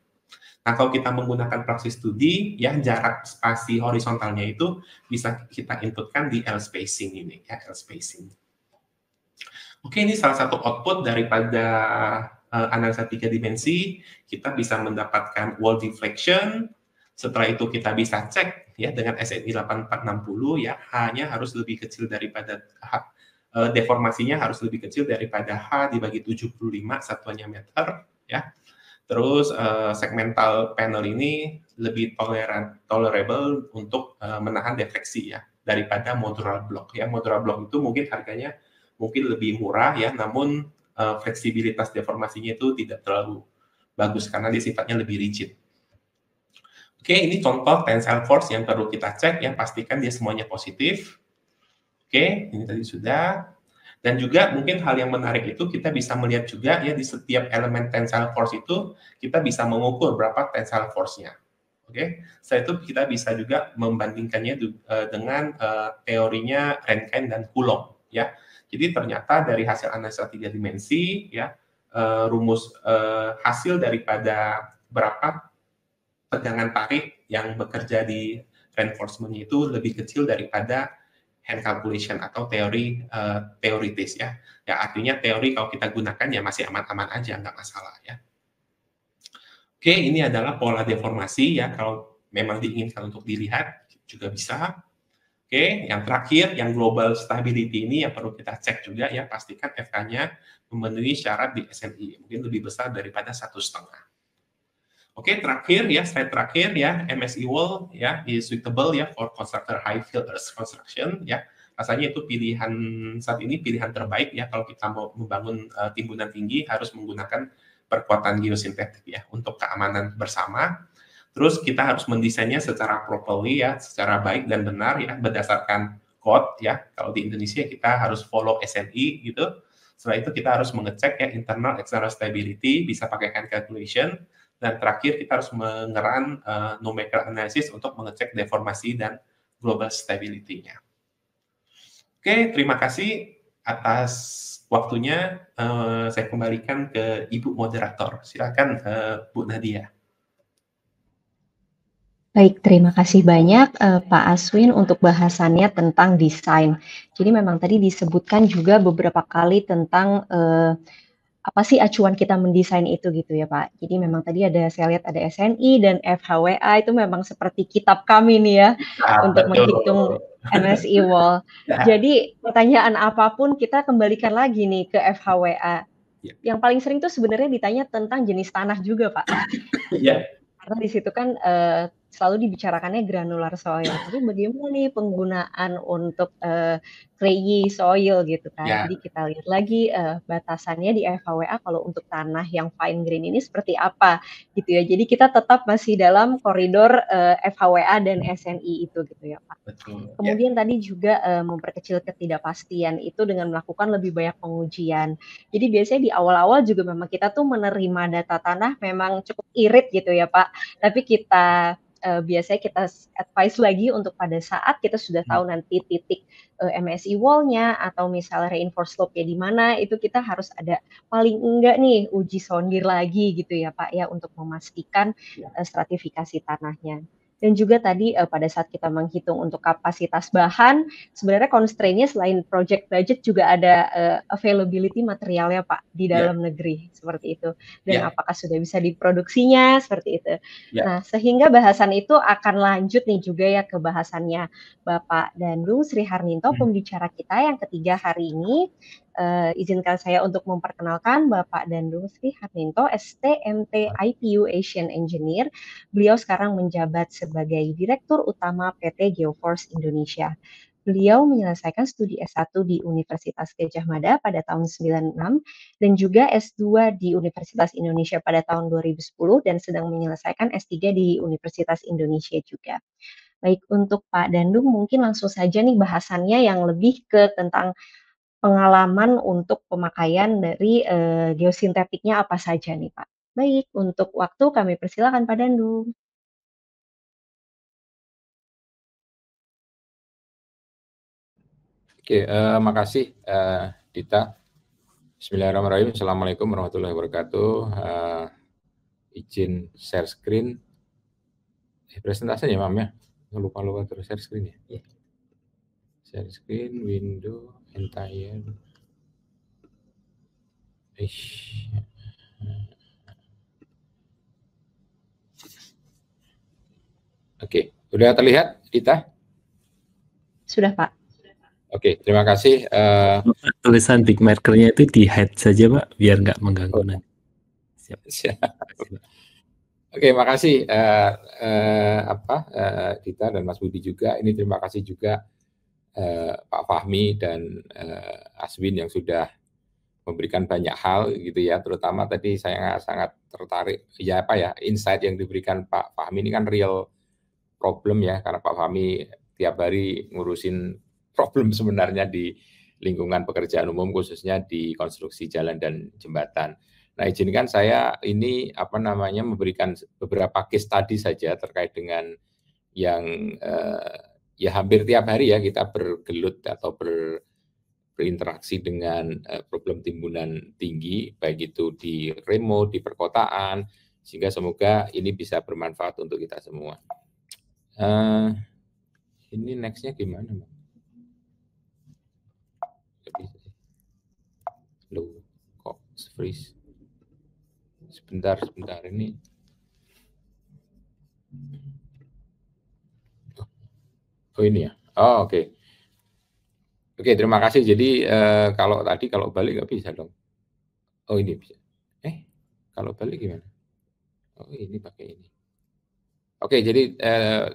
Nah, kalau kita menggunakan praksis 2D ya, jarak spasi horizontalnya itu bisa kita inputkan di L spacing ini ya, L spacing. Oke, ini salah satu output daripada analisa 3 dimensi. Kita bisa mendapatkan wall deflection. Setelah itu kita bisa cek ya dengan SNI 8460 ya, H-nya harus lebih kecil daripada H, deformasinya harus lebih kecil daripada H dibagi 75 satuannya meter ya. Terus segmental panel ini lebih tolerable untuk menahan defleksi ya daripada modular block ya. Modular block itu mungkin harganya mungkin lebih murah ya, namun fleksibilitas deformasinya itu tidak terlalu bagus karena dia sifatnya lebih rigid. Oke, ini contoh tensile force yang perlu kita cek ya, pastikan dia semuanya positif. Oke, ini tadi sudah. Dan juga mungkin hal yang menarik itu kita bisa melihat juga ya, di setiap elemen tensile force itu kita bisa mengukur berapa tensile force-nya. Oke, setelah itu kita bisa juga membandingkannya dengan teorinya Rankine dan Coulomb ya. Jadi ternyata dari hasil analisa 3 dimensi ya, rumus hasil daripada berapa tegangan tarik yang bekerja di reinforcement-nya itu lebih kecil daripada hand calculation atau teori teoritis ya. Ya artinya teori kalau kita gunakan ya masih aman-aman aja, nggak masalah ya. Oke, ini adalah pola deformasi ya, kalau memang diinginkan untuk dilihat juga bisa. Oke, yang terakhir, yang global stability ini yang perlu kita cek juga ya, pastikan FK-nya memenuhi syarat di SNI, mungkin lebih besar daripada 1,5. Oke, terakhir ya, slide terakhir ya, MSE wall ya is suitable ya for constructor high field earth construction ya. Rasanya itu pilihan saat ini pilihan terbaik ya kalau kita mau membangun timbunan tinggi, harus menggunakan perkuatan geosintetik ya untuk keamanan bersama. Terus kita harus mendesainnya secara properly ya, secara baik dan benar ya, berdasarkan code ya. Kalau di Indonesia kita harus follow SNI gitu. Setelah itu kita harus mengecek ya internal external stability, bisa pakai hand calculation. Dan terakhir kita harus mengeran numerical analysis untuk mengecek deformasi dan global stability-nya. Oke, terima kasih atas waktunya. Saya kembalikan ke Ibu Moderator. Silakan Bu Nadia. Baik, terima kasih banyak Pak Aswin untuk bahasannya tentang desain. Jadi memang tadi disebutkan juga beberapa kali tentang apa sih acuan kita mendesain itu gitu ya Pak. Jadi memang tadi saya lihat ada SNI dan FHWA, itu memang seperti kitab kami nih ya, untuk menghitung MSE wall. Jadi pertanyaan apapun kita kembalikan lagi nih ke FHWA. Yang paling sering tuh sebenarnya ditanya tentang jenis tanah juga Pak. Karena di situ kan selalu dibicarakannya granular soil. Tapi bagaimana nih penggunaan untuk clayey soil gitu kan. Jadi kita lihat lagi batasannya di FHWA kalau untuk tanah yang fine grain ini seperti apa gitu ya. Jadi kita tetap masih dalam koridor FHWA dan SNI itu gitu ya Pak. Betul. Kemudian tadi juga memperkecil ketidakpastian itu dengan melakukan lebih banyak pengujian. Jadi biasanya di awal-awal juga memang kita tuh menerima data tanah memang cukup irit gitu ya Pak. Tapi kita biasanya kita advice lagi untuk pada saat kita sudah tahu nanti titik MSI wall-nya atau misalnya reinforced slope-nya di mana, itu kita harus ada paling enggak nih uji sondir lagi gitu ya Pak ya, untuk memastikan stratifikasi tanahnya. Dan juga tadi pada saat kita menghitung untuk kapasitas bahan, sebenarnya constraint-nya selain project budget juga ada availability materialnya Pak di dalam negeri, seperti itu. Dan apakah sudah bisa diproduksinya, seperti itu. Nah, sehingga bahasan itu akan lanjut nih juga ya ke bahasannya Bapak Dandung Sri Harninto, pembicara kita yang ketiga hari ini. Izinkan saya untuk memperkenalkan Bapak Dandung Sri Harninto, STMT IPU Asian Engineer. Beliau sekarang menjabat sebagai Direktur Utama PT Geoforce Indonesia. Beliau menyelesaikan studi S1 di Universitas Gadjah Mada pada tahun 96 dan juga S2 di Universitas Indonesia pada tahun 2010 dan sedang menyelesaikan S3 di Universitas Indonesia juga. Baik, untuk Pak Dandung mungkin langsung saja nih bahasannya yang lebih ke tentang pengalaman untuk pemakaian dari geosintetiknya apa saja nih Pak. Baik, untuk waktu kami persilakan Pak Dandung. Oke, makasih Dita. Bismillahirrahmanirrahim. Assalamualaikum warahmatullahi wabarakatuh. Izin share screen. Presentasinya Mam ya. Lupa terus share screen ya. Share screen, window, entire. Oke, udah terlihat Dita? Sudah Pak. Oke, terima kasih. Tulisan big markernya itu di hide saja Pak, biar nggak mengganggu nanti. Siap. Oke, makasih Dita dan Mas Budi juga. Ini terima kasih juga Pak Fahmi dan Aswin yang sudah memberikan banyak hal gitu ya. Terutama tadi saya sangat tertarik insight yang diberikan Pak Fahmi ini kan real problem ya, karena Pak Fahmi tiap hari ngurusin problem sebenarnya di lingkungan pekerjaan umum, khususnya di konstruksi jalan dan jembatan. Nah, izinkan saya ini memberikan beberapa case study saja terkait dengan yang ya hampir tiap hari ya kita bergelut atau berinteraksi dengan problem timbunan tinggi, baik itu di remote, di perkotaan, sehingga semoga ini bisa bermanfaat untuk kita semua. Ini next-nya gimana, Mbak? Loh, kok freeze? Sebentar ini. Oh ini ya. Oh oke. Oke, terima kasih. Jadi kalau balik nggak bisa dong. Oh ini bisa. Kalau balik gimana? Oh ini pakai ini. Oke, jadi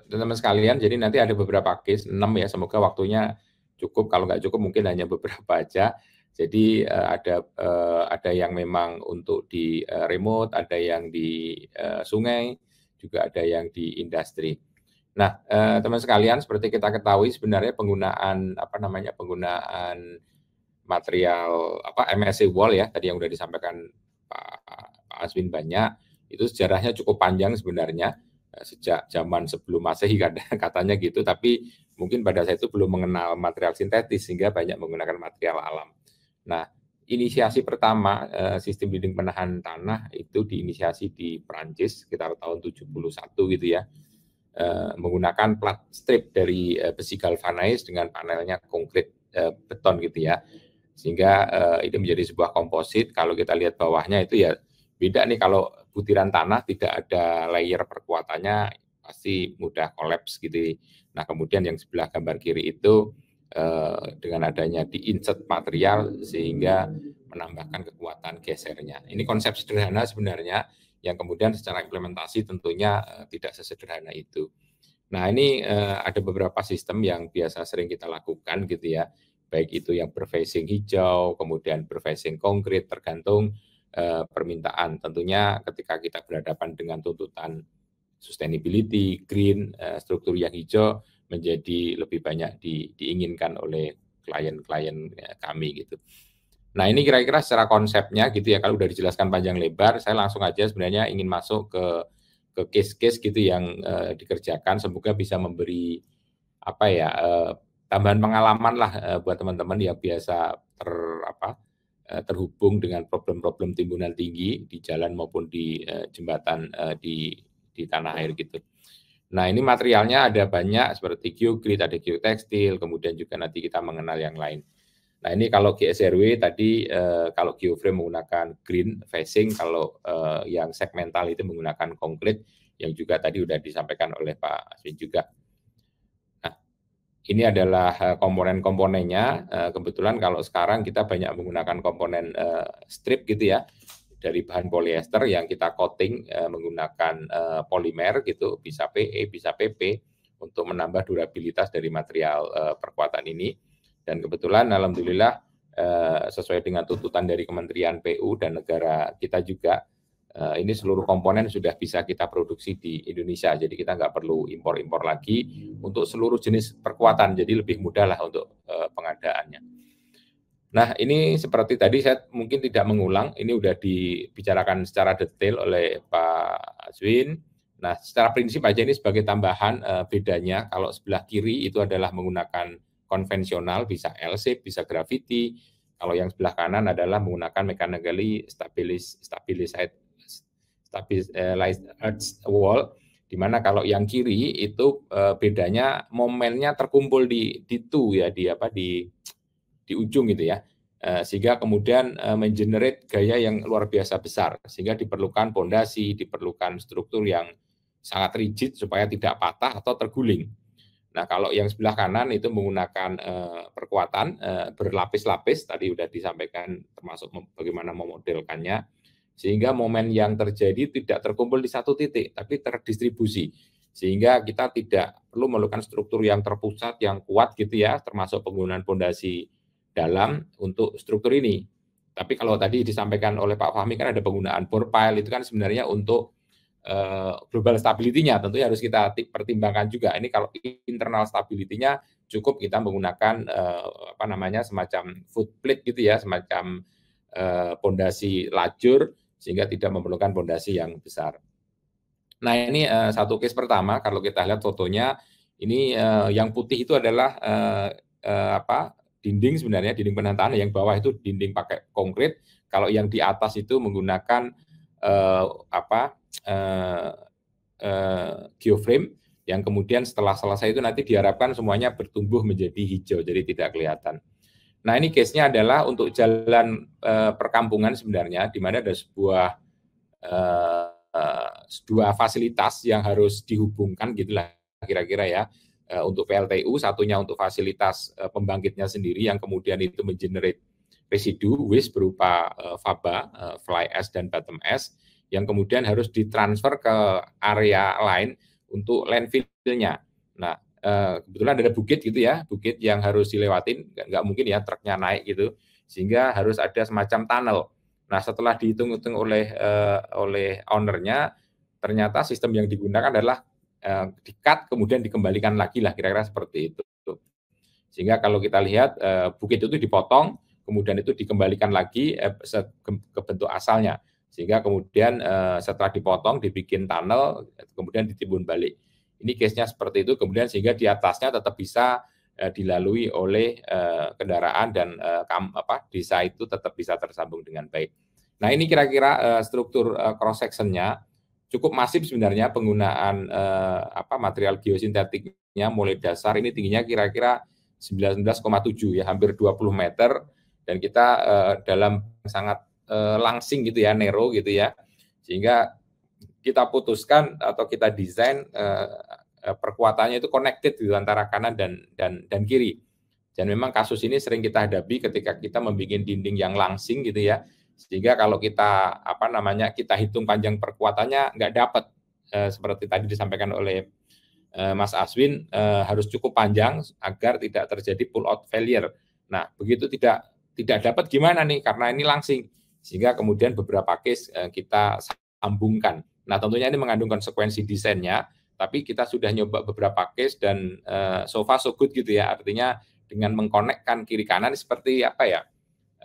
teman-teman sekalian, jadi nanti ada beberapa case, 6 ya, semoga waktunya cukup. Kalau nggak cukup mungkin hanya beberapa aja. Jadi ada yang memang untuk di remote, ada yang di sungai, juga ada yang di industri. Nah, teman sekalian, seperti kita ketahui sebenarnya penggunaan material MSI wall ya, tadi yang sudah disampaikan Pak Aswin banyak, itu sejarahnya cukup panjang sebenarnya. Sejak zaman sebelum Masehi katanya gitu, tapi mungkin pada saat itu belum mengenal material sintetis sehingga banyak menggunakan material alam. Nah, inisiasi pertama sistem dinding penahan tanah itu diinisiasi di Perancis sekitar tahun 71 gitu ya, menggunakan plat strip dari besi galvanized dengan panelnya konkrit beton gitu ya, sehingga ini menjadi sebuah komposit. Kalau kita lihat bawahnya itu ya beda nih, kalau butiran tanah tidak ada layer perkuatannya pasti mudah kolaps gitu. Nah, kemudian yang sebelah gambar kiri itu dengan adanya di-insert material sehingga menambahkan kekuatan gesernya. Ini konsep sederhana sebenarnya yang kemudian secara implementasi tentunya tidak sesederhana itu. Nah, ini ada beberapa sistem yang biasa sering kita lakukan gitu ya, baik itu yang berfacing hijau, kemudian berfacing konkret, tergantung permintaan. Tentunya ketika kita berhadapan dengan tuntutan sustainability, green, struktur yang hijau menjadi lebih banyak diinginkan oleh klien-klien kami gitu. Nah, ini kira-kira secara konsepnya gitu ya, kalau udah dijelaskan panjang lebar, saya langsung aja sebenarnya ingin masuk ke ke case-case gitu yang dikerjakan, semoga bisa memberi tambahan pengalaman lah buat teman-teman yang biasa terhubung dengan problem-problem timbunan tinggi di jalan maupun di jembatan di tanah air gitu. Nah, ini materialnya ada banyak seperti geogrid, ada geotekstil, kemudian juga nanti kita mengenal yang lain. Nah, ini kalau GSRW tadi kalau geoframe menggunakan green facing, kalau yang segmental itu menggunakan konkret yang juga tadi sudah disampaikan oleh Pak Aswin juga. Nah, ini adalah komponen-komponennya. Kebetulan kalau sekarang kita banyak menggunakan komponen strip gitu ya, dari bahan polyester yang kita coating menggunakan polimer gitu, bisa PE, bisa PP untuk menambah durabilitas dari material perkuatan ini. Dan kebetulan alhamdulillah sesuai dengan tuntutan dari Kementerian PU dan negara kita juga, ini seluruh komponen sudah bisa kita produksi di Indonesia. Jadi kita nggak perlu impor-impor lagi untuk seluruh jenis perkuatan. Jadi lebih mudah lah untuk pengadaannya. Nah, ini seperti tadi saya mungkin tidak mengulang, ini sudah dibicarakan secara detail oleh Pak Aswin. Nah, secara prinsip aja ini sebagai tambahan bedanya, kalau sebelah kiri itu adalah menggunakan konvensional, bisa L-shape, bisa gravity. Kalau yang sebelah kanan adalah menggunakan mechanically stabilized earth wall, di mana kalau yang kiri itu bedanya momennya terkumpul di ujung gitu ya, sehingga kemudian mengenerate gaya yang luar biasa besar, sehingga diperlukan pondasi, diperlukan struktur yang sangat rigid supaya tidak patah atau terguling. Nah, kalau yang sebelah kanan itu menggunakan perkuatan berlapis-lapis, tadi sudah disampaikan termasuk bagaimana memodelkannya, sehingga momen yang terjadi tidak terkumpul di satu titik, tapi terdistribusi. Sehingga kita tidak perlu memerlukan struktur yang terpusat, yang kuat gitu ya, termasuk penggunaan pondasi dalam untuk struktur ini. Tapi kalau tadi disampaikan oleh Pak Fahmi kan ada penggunaan bore pile, itu kan sebenarnya untuk global stability-nya tentunya harus kita pertimbangkan juga. Ini kalau internal stability-nya cukup kita menggunakan semacam footplate gitu ya, semacam pondasi lajur sehingga tidak memerlukan pondasi yang besar. Nah, ini satu case pertama. Kalau kita lihat fotonya, ini yang putih itu adalah dinding sebenarnya, dinding penahan, yang bawah itu dinding pakai konkret. Kalau yang di atas itu menggunakan geoframe yang kemudian setelah selesai itu nanti diharapkan semuanya bertumbuh menjadi hijau, jadi tidak kelihatan. Nah, ini case-nya adalah untuk jalan perkampungan sebenarnya, di mana ada dua fasilitas yang harus dihubungkan gitulah kira-kira ya, untuk PLTU, satunya untuk fasilitas pembangkitnya sendiri yang kemudian itu mengenerate residu waste berupa faba, fly ash dan bottom ash, yang kemudian harus ditransfer ke area lain untuk landfill-nya. Nah, kebetulan ada bukit gitu ya, bukit yang harus dilewatin, nggak mungkin ya truknya naik gitu, sehingga harus ada semacam tunnel. Nah, setelah dihitung-hitung oleh owner-nya, ternyata sistem yang digunakan adalah di-cut kemudian dikembalikan lagi lah, kira-kira seperti itu. Sehingga kalau kita lihat bukit itu dipotong, kemudian itu dikembalikan lagi ke bentuk asalnya. Sehingga kemudian setelah dipotong, dibikin tunnel, kemudian ditimbun balik. Ini case-nya seperti itu, kemudian sehingga di atasnya tetap bisa dilalui oleh kendaraan dan desa itu tetap bisa tersambung dengan baik. Nah, ini kira-kira struktur cross-section-nya cukup masif sebenarnya penggunaan material geosintetiknya mulai dasar ini tingginya kira-kira 19,7 ya, hampir 20 meter, dan kita dalam sangat langsing gitu ya, narrow gitu ya, sehingga kita putuskan atau kita desain perkuatannya itu connected gitu antara kanan dan kiri. Dan memang kasus ini sering kita hadapi ketika kita membuat dinding yang langsing gitu ya, sehingga kalau kita kita hitung panjang perkuatannya nggak dapat seperti tadi disampaikan oleh Mas Aswin, harus cukup panjang agar tidak terjadi pull out failure. Nah, begitu tidak dapat gimana nih, karena ini langsing, sehingga kemudian beberapa case kita sambungkan. Nah, tentunya ini mengandung konsekuensi desainnya, tapi kita sudah nyoba beberapa case dan so far so good gitu ya, artinya dengan mengkonekkan kiri kanan seperti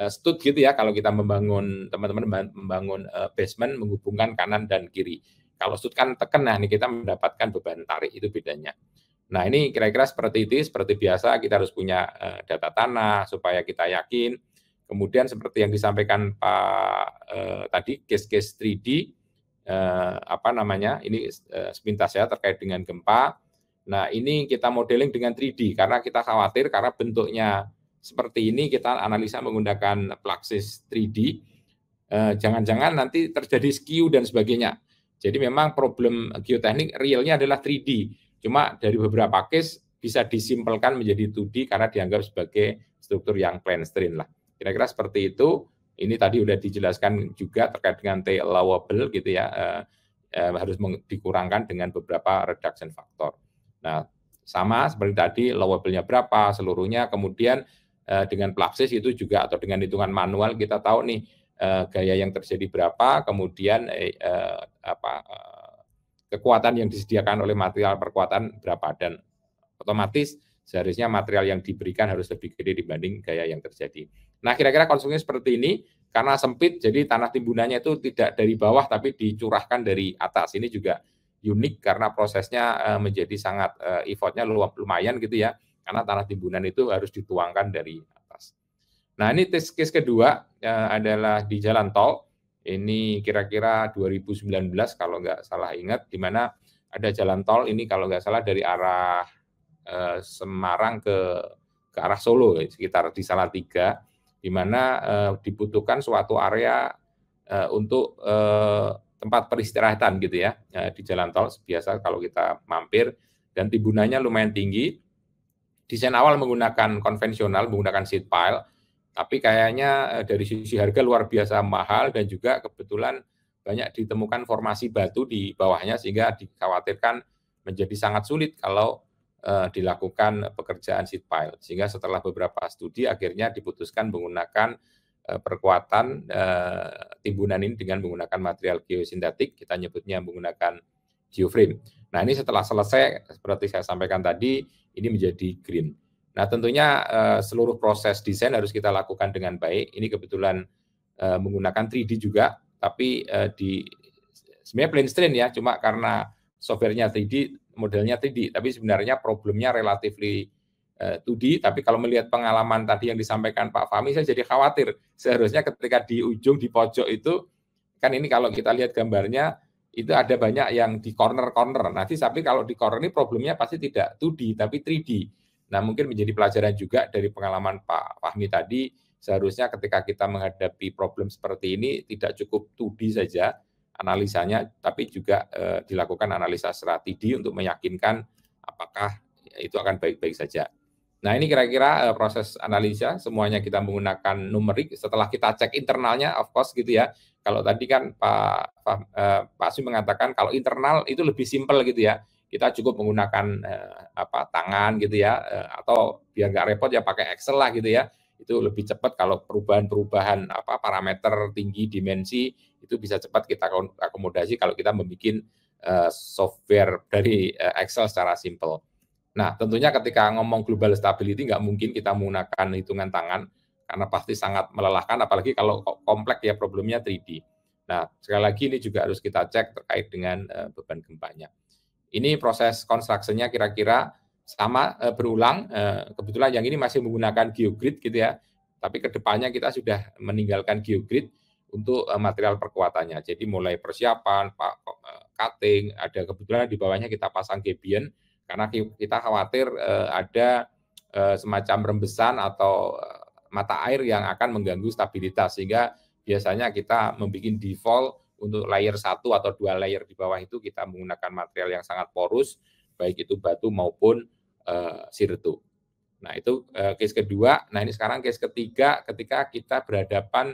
stud gitu ya, kalau kita teman-teman membangun basement menghubungkan kanan dan kiri. Kalau sud kan tekan, nah ini kita mendapatkan beban tarik, itu bedanya. Nah ini kira-kira seperti itu, seperti biasa kita harus punya data tanah supaya kita yakin. Kemudian seperti yang disampaikan Pak tadi, case-case 3D, ini sepintas ya terkait dengan gempa. Nah ini kita modeling dengan 3D karena kita khawatir karena bentuknya seperti ini, kita analisa menggunakan Plaxis 3D, jangan-jangan nanti terjadi skew dan sebagainya. Jadi memang problem geoteknik realnya adalah 3D. Cuma dari beberapa case bisa disimpelkan menjadi 2D karena dianggap sebagai struktur yang clandestine lah. Kira-kira seperti itu. Ini tadi sudah dijelaskan juga terkait dengan T allowable gitu ya, harus dikurangkan dengan beberapa reduction factor. Nah, sama seperti tadi, allowable-nya berapa seluruhnya, kemudian dengan Plaxis itu juga atau dengan hitungan manual kita tahu nih gaya yang terjadi berapa, kemudian kekuatan yang disediakan oleh material perkuatan berapa, dan otomatis seharusnya material yang diberikan harus lebih gede dibanding gaya yang terjadi. Nah, kira-kira konstruksinya seperti ini, karena sempit, jadi tanah timbunannya itu tidak dari bawah, tapi dicurahkan dari atas. Ini juga unik karena prosesnya menjadi sangat effortnya lumayan gitu ya, karena tanah timbunan itu harus dituangkan dari atas. Nah, ini case kedua adalah di jalan tol. Ini kira-kira 2019 kalau nggak salah ingat, di mana ada jalan tol ini kalau nggak salah dari arah Semarang ke arah Solo, sekitar di Salatiga, di mana dibutuhkan suatu area untuk tempat peristirahatan gitu ya, di jalan tol. Biasa kalau kita mampir, dan timbunannya lumayan tinggi. Desain awal menggunakan konvensional, menggunakan sheet pile, tapi kayaknya dari sisi harga luar biasa mahal, dan juga kebetulan banyak ditemukan formasi batu di bawahnya, sehingga dikhawatirkan menjadi sangat sulit kalau dilakukan pekerjaan sheet pile. Sehingga setelah beberapa studi akhirnya diputuskan menggunakan perkuatan timbunan ini dengan menggunakan material geosintetik, kita nyebutnya menggunakan geoframe. Nah, ini setelah selesai seperti saya sampaikan tadi, ini menjadi green. Nah, tentunya seluruh proses desain harus kita lakukan dengan baik. Ini kebetulan menggunakan 3D juga, tapi sebenarnya plain strain ya, cuma karena software-nya 3D, modelnya 3D, tapi sebenarnya problemnya relatively 2D. Tapi kalau melihat pengalaman tadi yang disampaikan Pak Fahmi, saya jadi khawatir. Seharusnya ketika di ujung, di pojok itu, kan ini kalau kita lihat gambarnya, itu ada banyak yang di corner-corner. Nanti tapi kalau di corner ini problemnya pasti tidak 2D, tapi 3D. Nah, mungkin menjadi pelajaran juga dari pengalaman Pak Fahmi tadi, seharusnya ketika kita menghadapi problem seperti ini, tidak cukup 2D saja analisanya, tapi juga dilakukan analisa secara 3D untuk meyakinkan apakah itu akan baik-baik saja. Nah, ini kira-kira proses analisa, semuanya kita menggunakan numerik. Setelah kita cek internalnya, of course gitu ya. Kalau tadi kan Pak Asmi mengatakan kalau internal itu lebih simpel gitu ya. Kita cukup menggunakan tangan gitu ya, atau biar nggak repot ya pakai Excel lah gitu ya. Itu lebih cepat kalau perubahan-perubahan parameter tinggi dimensi itu bisa cepat kita akomodasi kalau kita membuat software dari Excel secara simple. Nah, tentunya ketika ngomong global stability nggak mungkin kita menggunakan hitungan tangan karena pasti sangat melelahkan, apalagi kalau kompleks ya problemnya 3D. Nah, sekali lagi ini juga harus kita cek terkait dengan beban gempanya. Ini proses konstruksinya kira-kira sama berulang. Kebetulan yang ini masih menggunakan geogrid gitu ya, tapi kedepannya kita sudah meninggalkan geogrid untuk material perkuatannya. Jadi mulai persiapan, cutting, ada kebetulan di bawahnya kita pasang gabion karena kita khawatir ada semacam rembesan atau mata air yang akan mengganggu stabilitas, sehingga biasanya kita membuat default untuk layer 1 atau 2 layer di bawah itu kita menggunakan material yang sangat porus, baik itu batu maupun sirtu. Nah, itu case kedua. Nah, ini sekarang case ketiga ketika kita berhadapan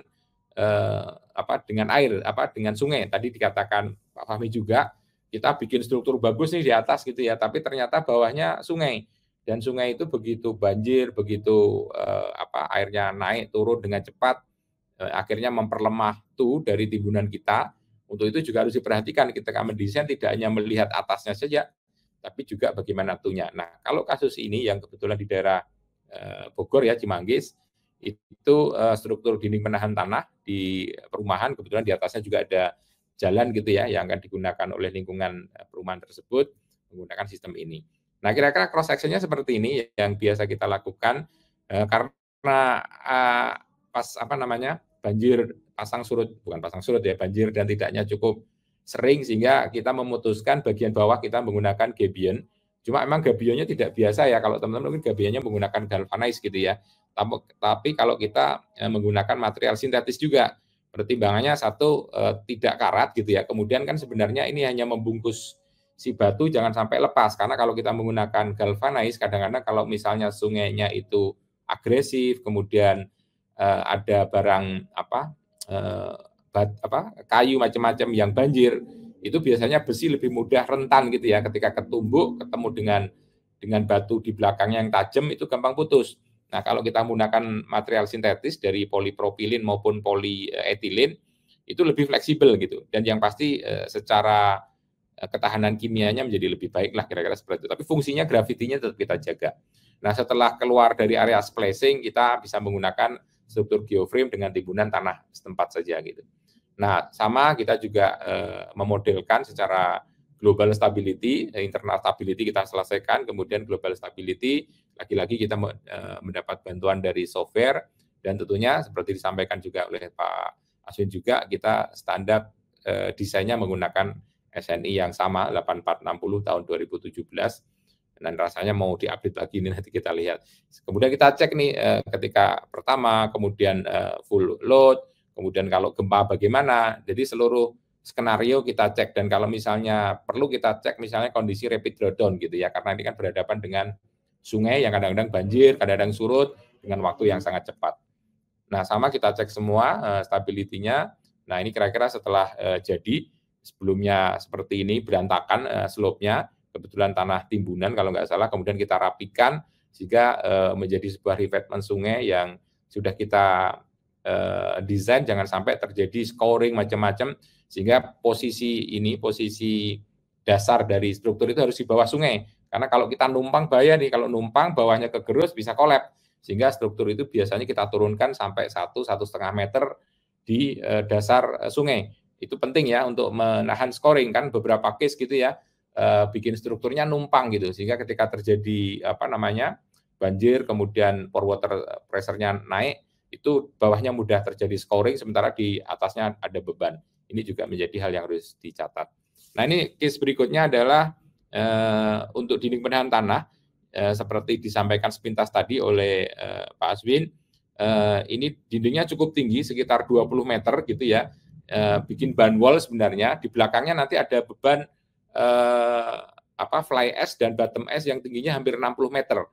dengan air, dengan sungai. Tadi dikatakan Pak Fahmi juga, kita bikin struktur bagus nih di atas gitu ya, tapi ternyata bawahnya sungai. Dan sungai itu begitu banjir, begitu airnya naik turun dengan cepat, akhirnya memperlemah dari timbunan kita. Untuk itu juga harus diperhatikan ketika mendesain, tidak hanya melihat atasnya saja, tapi juga bagaimana tunya. Nah, kalau kasus ini yang kebetulan di daerah Bogor ya, Cimanggis, itu struktur dinding penahan tanah di perumahan, kebetulan di atasnya juga ada jalan gitu ya yang akan digunakan oleh lingkungan perumahan tersebut menggunakan sistem ini. Nah, kira-kira cross section-nya seperti ini yang biasa kita lakukan karena pas banjir banjir dan tidaknya cukup sering sehingga kita memutuskan bagian bawah kita menggunakan gabion. Cuma memang gabionnya tidak biasa ya, kalau teman-teman mungkin gabionnya menggunakan galvanize gitu ya. Tapi kalau kita menggunakan material sintetis juga, pertimbangannya satu tidak karat gitu ya. Kemudian kan sebenarnya ini hanya membungkus si batu jangan sampai lepas, karena kalau kita menggunakan galvanize kadang-kadang kalau misalnya sungainya itu agresif, kemudian ada barang kayu macam-macam yang banjir, itu biasanya besi lebih mudah rentan gitu ya, ketika ketumbuk ketemu dengan batu di belakangnya yang tajam itu gampang putus. Nah, kalau kita menggunakan material sintetis dari polipropilin maupun polietilin itu lebih fleksibel gitu, dan yang pasti secara ketahanan kimianya menjadi lebih baik lah, kira-kira seperti itu. Tapi fungsinya gravitinya tetap kita jaga. Nah, setelah keluar dari area splicing, kita bisa menggunakan struktur geoframe dengan timbunan tanah setempat saja gitu. Nah, sama kita juga memodelkan secara global stability, internal stability kita selesaikan, kemudian global stability, lagi-lagi kita mendapat bantuan dari software, dan tentunya seperti disampaikan juga oleh Pak Aswin juga, kita standar desainnya menggunakan SNI yang sama 8460 tahun 2017, dan rasanya mau diupdate lagi ini nanti kita lihat. Kemudian kita cek nih ketika pertama, kemudian full load, kemudian kalau gempa bagaimana, jadi seluruh skenario kita cek, dan kalau misalnya perlu kita cek misalnya kondisi rapid drawdown gitu ya, karena ini kan berhadapan dengan sungai yang kadang-kadang banjir, kadang-kadang surut dengan waktu yang sangat cepat. Nah, sama kita cek semua stability-nya. Nah, ini kira-kira setelah jadi, sebelumnya seperti ini berantakan slope-nya, kebetulan tanah timbunan kalau nggak salah, kemudian kita rapikan sehingga menjadi sebuah revetment sungai yang sudah kita desain jangan sampai terjadi scoring macam-macam, sehingga posisi dasar dari struktur itu harus di bawah sungai, karena kalau kita numpang bahaya nih, kalau numpang bawahnya kegerus bisa kolap, sehingga struktur itu biasanya kita turunkan sampai 1-1,5 meter di dasar sungai. Itu penting ya untuk menahan scoring, kan beberapa case gitu ya, bikin strukturnya numpang gitu, sehingga ketika terjadi banjir, kemudian pore water pressure-nya naik, itu bawahnya mudah terjadi scoring, sementara di atasnya ada beban. Ini juga menjadi hal yang harus dicatat. Nah, ini case berikutnya adalah untuk dinding penahan tanah, seperti disampaikan sepintas tadi oleh Pak Aswin, ini dindingnya cukup tinggi, sekitar 20 meter gitu ya, bikin ban wall sebenarnya, di belakangnya nanti ada beban fly ash dan bottom ash yang tingginya hampir 60 meter,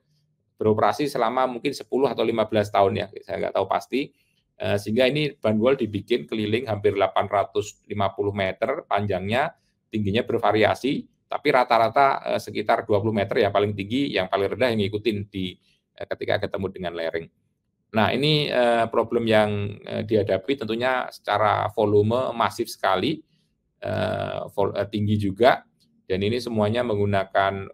beroperasi selama mungkin 10 atau 15 tahun ya, saya nggak tahu pasti, sehingga ini ban wall dibikin keliling hampir 850 meter panjangnya, tingginya bervariasi, tapi rata-rata sekitar 20 meter yang paling tinggi, yang paling rendah yang ngikutin ketika ketemu dengan lereng. Nah, ini problem yang dihadapi tentunya secara volume masif sekali, tinggi juga, dan ini semuanya menggunakan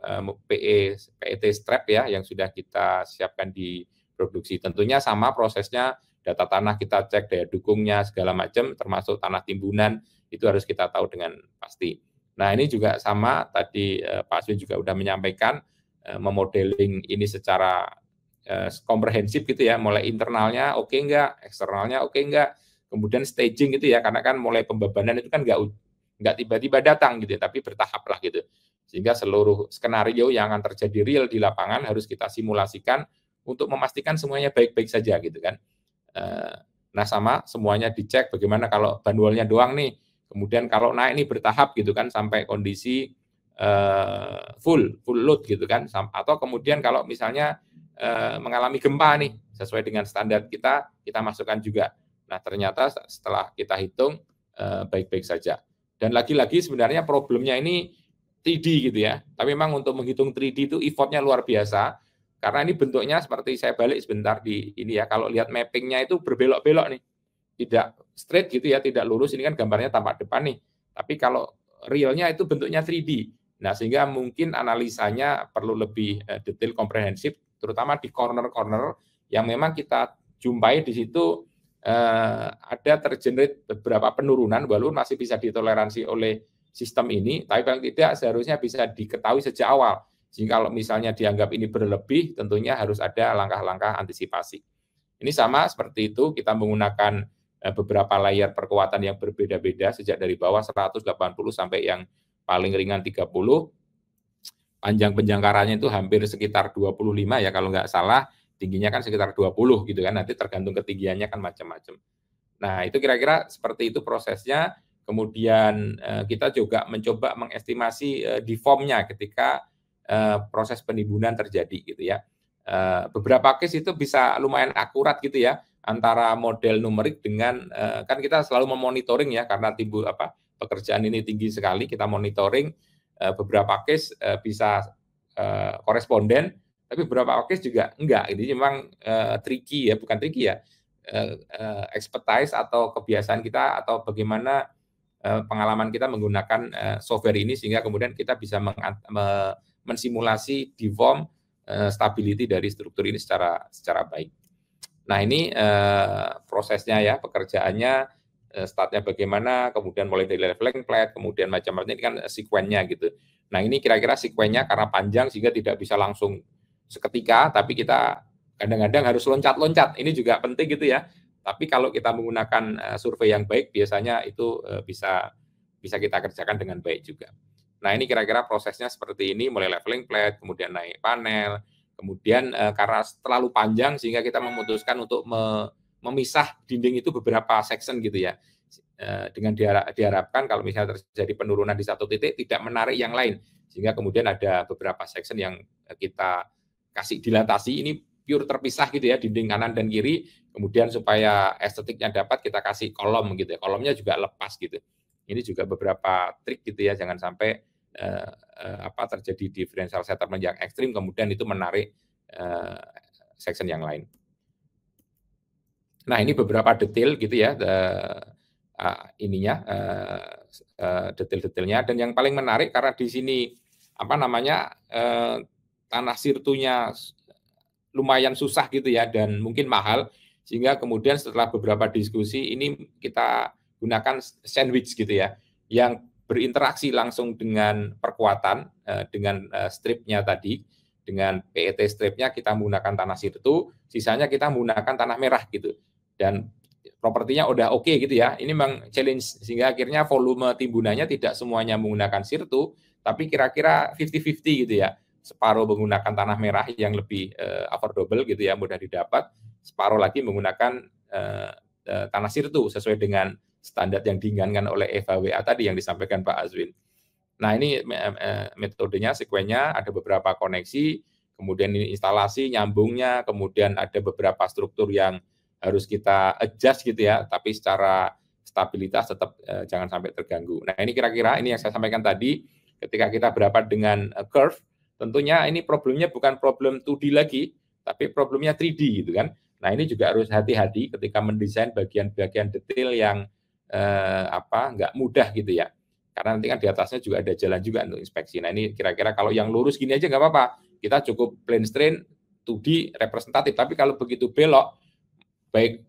PET strap ya, yang sudah kita siapkan di produksi. Tentunya sama prosesnya, data tanah kita cek, daya dukungnya, segala macam, termasuk tanah timbunan, itu harus kita tahu dengan pasti. Nah, ini juga sama, tadi Pak Aswin juga sudah menyampaikan, memodeling ini secara komprehensif gitu ya, mulai internalnya oke enggak, eksternalnya oke enggak, kemudian staging gitu ya, karena kan mulai pembebanan itu kan enggak tiba-tiba datang gitu, tapi bertahap lah gitu, sehingga seluruh skenario yang akan terjadi real di lapangan harus kita simulasikan untuk memastikan semuanya baik-baik saja gitu kan. Nah, sama semuanya dicek bagaimana kalau ban wall-nya doang nih, kemudian kalau naik ini bertahap gitu kan sampai kondisi full load gitu kan, atau kemudian kalau misalnya mengalami gempa nih sesuai dengan standar kita masukkan juga. Nah, ternyata setelah kita hitung baik-baik saja. Dan lagi-lagi sebenarnya problemnya ini 3D gitu ya, tapi memang untuk menghitung 3D itu effortnya luar biasa. Karena ini bentuknya seperti, saya balik sebentar di ini ya, kalau lihat mappingnya itu berbelok-belok nih, tidak straight gitu ya, tidak lurus, ini kan gambarnya tampak depan nih, tapi kalau realnya itu bentuknya 3D. Nah, sehingga mungkin analisanya perlu lebih detail, komprehensif, terutama di corner-corner yang memang kita jumpai di situ ada tergenerate beberapa penurunan walaupun masih bisa ditoleransi oleh sistem ini, tapi paling tidak seharusnya bisa diketahui sejak awal. Sehingga kalau misalnya dianggap ini berlebih, tentunya harus ada langkah-langkah antisipasi. Ini sama seperti itu, kita menggunakan beberapa layer perkuatan yang berbeda-beda, sejak dari bawah 180 sampai yang paling ringan 30. Panjang penjangkarannya itu hampir sekitar 25 ya kalau nggak salah, tingginya kan sekitar 20 gitu kan, nanti tergantung ketinggiannya kan macam-macam. Nah, itu kira-kira seperti itu prosesnya. Kemudian kita juga mencoba mengestimasi deformnya ketika proses penimbunan terjadi gitu ya. Beberapa case itu bisa lumayan akurat gitu ya, antara model numerik dengan kan kita selalu memonitoring ya, karena pekerjaan ini tinggi sekali, kita monitoring beberapa case bisa koresponden, tapi beberapa case juga enggak. Ini memang tricky ya, bukan tricky ya, expertise atau kebiasaan kita atau bagaimana pengalaman kita menggunakan software ini sehingga kemudian kita bisa mensimulasi deform stability dari struktur ini secara baik. Nah, ini prosesnya ya, pekerjaannya, startnya bagaimana, kemudian mulai dari leveling plate, kemudian macam-macam, ini kan sekuennya gitu. Nah, ini kira-kira sekuennya karena panjang sehingga tidak bisa langsung seketika, tapi kita kadang-kadang harus loncat-loncat. Ini juga penting gitu ya. Tapi kalau kita menggunakan survei yang baik, biasanya itu bisa kita kerjakan dengan baik juga. Nah, ini kira-kira prosesnya seperti ini, mulai leveling plate, kemudian naik panel, kemudian karena terlalu panjang sehingga kita memutuskan untuk memisah dinding itu beberapa section gitu ya. Dengan diharapkan kalau misalnya terjadi penurunan di satu titik tidak menarik yang lain, sehingga kemudian ada beberapa section yang kita kasih dilatasi, ini pure terpisah gitu ya, dinding kanan dan kiri, kemudian supaya estetiknya dapat kita kasih kolom gitu ya, kolomnya juga lepas gitu. Ini juga beberapa trik gitu ya, jangan sampai terjadi differential settlement yang ekstrim kemudian itu menarik section yang lain. Nah, ini beberapa detail gitu ya, detail-detailnya, dan yang paling menarik karena di sini tanah sirtunya lumayan susah gitu ya dan mungkin mahal, sehingga kemudian setelah beberapa diskusi ini kita gunakan sandwich gitu ya, yang berinteraksi langsung dengan perkuatan, dengan stripnya tadi, dengan PET stripnya kita menggunakan tanah sirtu, sisanya kita menggunakan tanah merah gitu. Dan propertinya udah oke gitu ya. Ini memang challenge sehingga akhirnya volume timbunannya tidak semuanya menggunakan sirtu, tapi kira-kira 50-50 gitu ya. Separuh menggunakan tanah merah yang lebih affordable gitu ya, mudah didapat, separuh lagi menggunakan tanah sirtu sesuai dengan standar yang diinginkan oleh EVA tadi yang disampaikan Pak Azwin. Nah, ini metodenya, sekuennya, ada beberapa koneksi, kemudian ini instalasi, nyambungnya, kemudian ada beberapa struktur yang harus kita adjust gitu ya, tapi secara stabilitas tetap jangan sampai terganggu. Nah, ini kira-kira ini yang saya sampaikan tadi, ketika kita berapat dengan curve, tentunya ini problemnya bukan problem 2D lagi, tapi problemnya 3D gitu kan. Nah, ini juga harus hati-hati ketika mendesain bagian-bagian detail yang nggak mudah gitu ya. Karena nanti kan di atasnya juga ada jalan juga untuk inspeksi. Nah, ini kira-kira kalau yang lurus gini aja nggak apa-apa. Kita cukup plane strain 2D representatif. Tapi kalau begitu belok, baik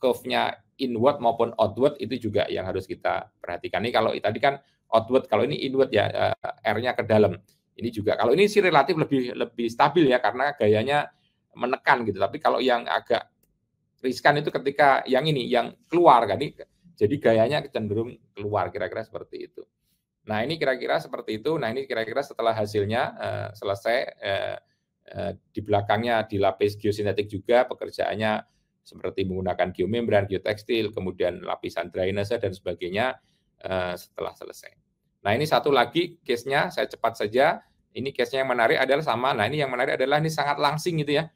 curve-nya inward maupun outward itu juga yang harus kita perhatikan. Ini kalau tadi kan outward, kalau ini inward ya, R-nya ke dalam. Ini juga kalau ini sih relatif lebih stabil ya karena gayanya menekan gitu. Tapi kalau yang agak riskan itu ketika yang ini yang keluar kan, jadi gayanya cenderung keluar, kira-kira seperti itu. Nah, ini kira-kira seperti itu. Nah, ini kira-kira setelah hasilnya selesai, di belakangnya dilapis geosintetik juga, pekerjaannya seperti menggunakan geomembran, geotekstil, kemudian lapisan drainase dan sebagainya setelah selesai. Nah, ini satu lagi case-nya, saya cepat saja. Ini case-nya yang menarik adalah sama. Nah, ini yang menarik adalah ini sangat langsing gitu ya,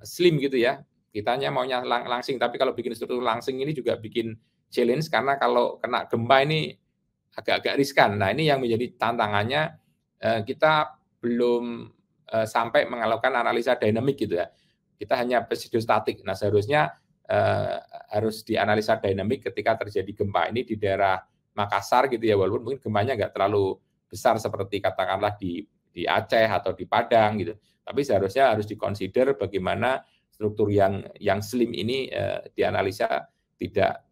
slim gitu ya. Kitanya maunya langsing, tapi kalau bikin struktur langsing ini juga bikin challenge karena kalau kena gempa ini agak-agak riskan. Nah, ini yang menjadi tantangannya, kita belum sampai melakukan analisa dinamik gitu ya. Kita hanya pseudostatik. Nah, seharusnya harus dianalisa dinamik ketika terjadi gempa ini di daerah Makassar gitu ya, walaupun mungkin gempanya nggak terlalu besar seperti katakanlah di Aceh atau di Padang gitu. Tapi seharusnya harus dikonsider bagaimana struktur yang slim ini dianalisa tidak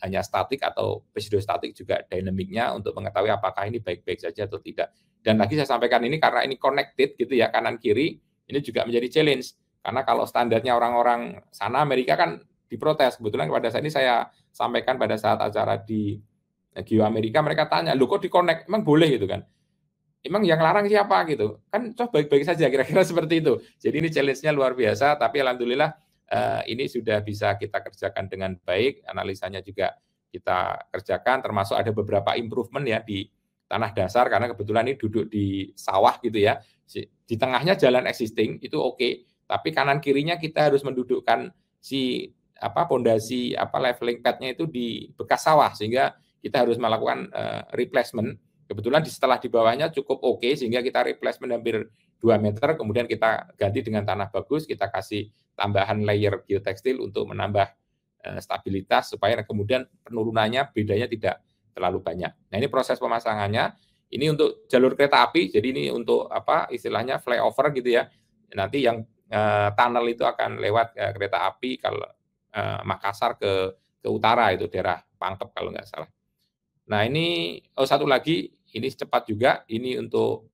hanya statik atau pseudostatik, juga dinamiknya untuk mengetahui apakah ini baik-baik saja atau tidak. Dan lagi saya sampaikan ini karena ini connected gitu ya, kanan kiri, ini juga menjadi challenge. Karena kalau standarnya orang-orang sana Amerika kan diprotes. Kebetulan pada saat ini saya sampaikan pada saat acara di Geo Amerika, mereka tanya, "Loh kok di-connect? Emang boleh?" gitu kan. Emang yang larang siapa gitu? Kan toh baik-baik saja, kira-kira seperti itu. Jadi ini challenge-nya luar biasa, tapi alhamdulillah ini sudah bisa kita kerjakan dengan baik, analisanya juga kita kerjakan, termasuk ada beberapa improvement ya di tanah dasar, karena kebetulan ini duduk di sawah gitu ya. Di tengahnya jalan existing, itu oke, tapi kanan kirinya kita harus mendudukkan si pondasi leveling pad-nya itu di bekas sawah, sehingga kita harus melakukan replacement. Kebetulan setelah di bawahnya cukup oke, sehingga kita replacement hampir 2 meter, kemudian kita ganti dengan tanah bagus, kita kasih tambahan layer geotekstil untuk menambah stabilitas, supaya kemudian penurunannya bedanya tidak terlalu banyak. Nah, ini proses pemasangannya. Ini untuk jalur kereta api, jadi ini untuk istilahnya flyover gitu ya. Nanti yang tunnel itu akan lewat kereta api kalau Makassar ke utara, itu daerah Pangkep kalau nggak salah. Nah, ini satu lagi, ini cepat juga, ini untuk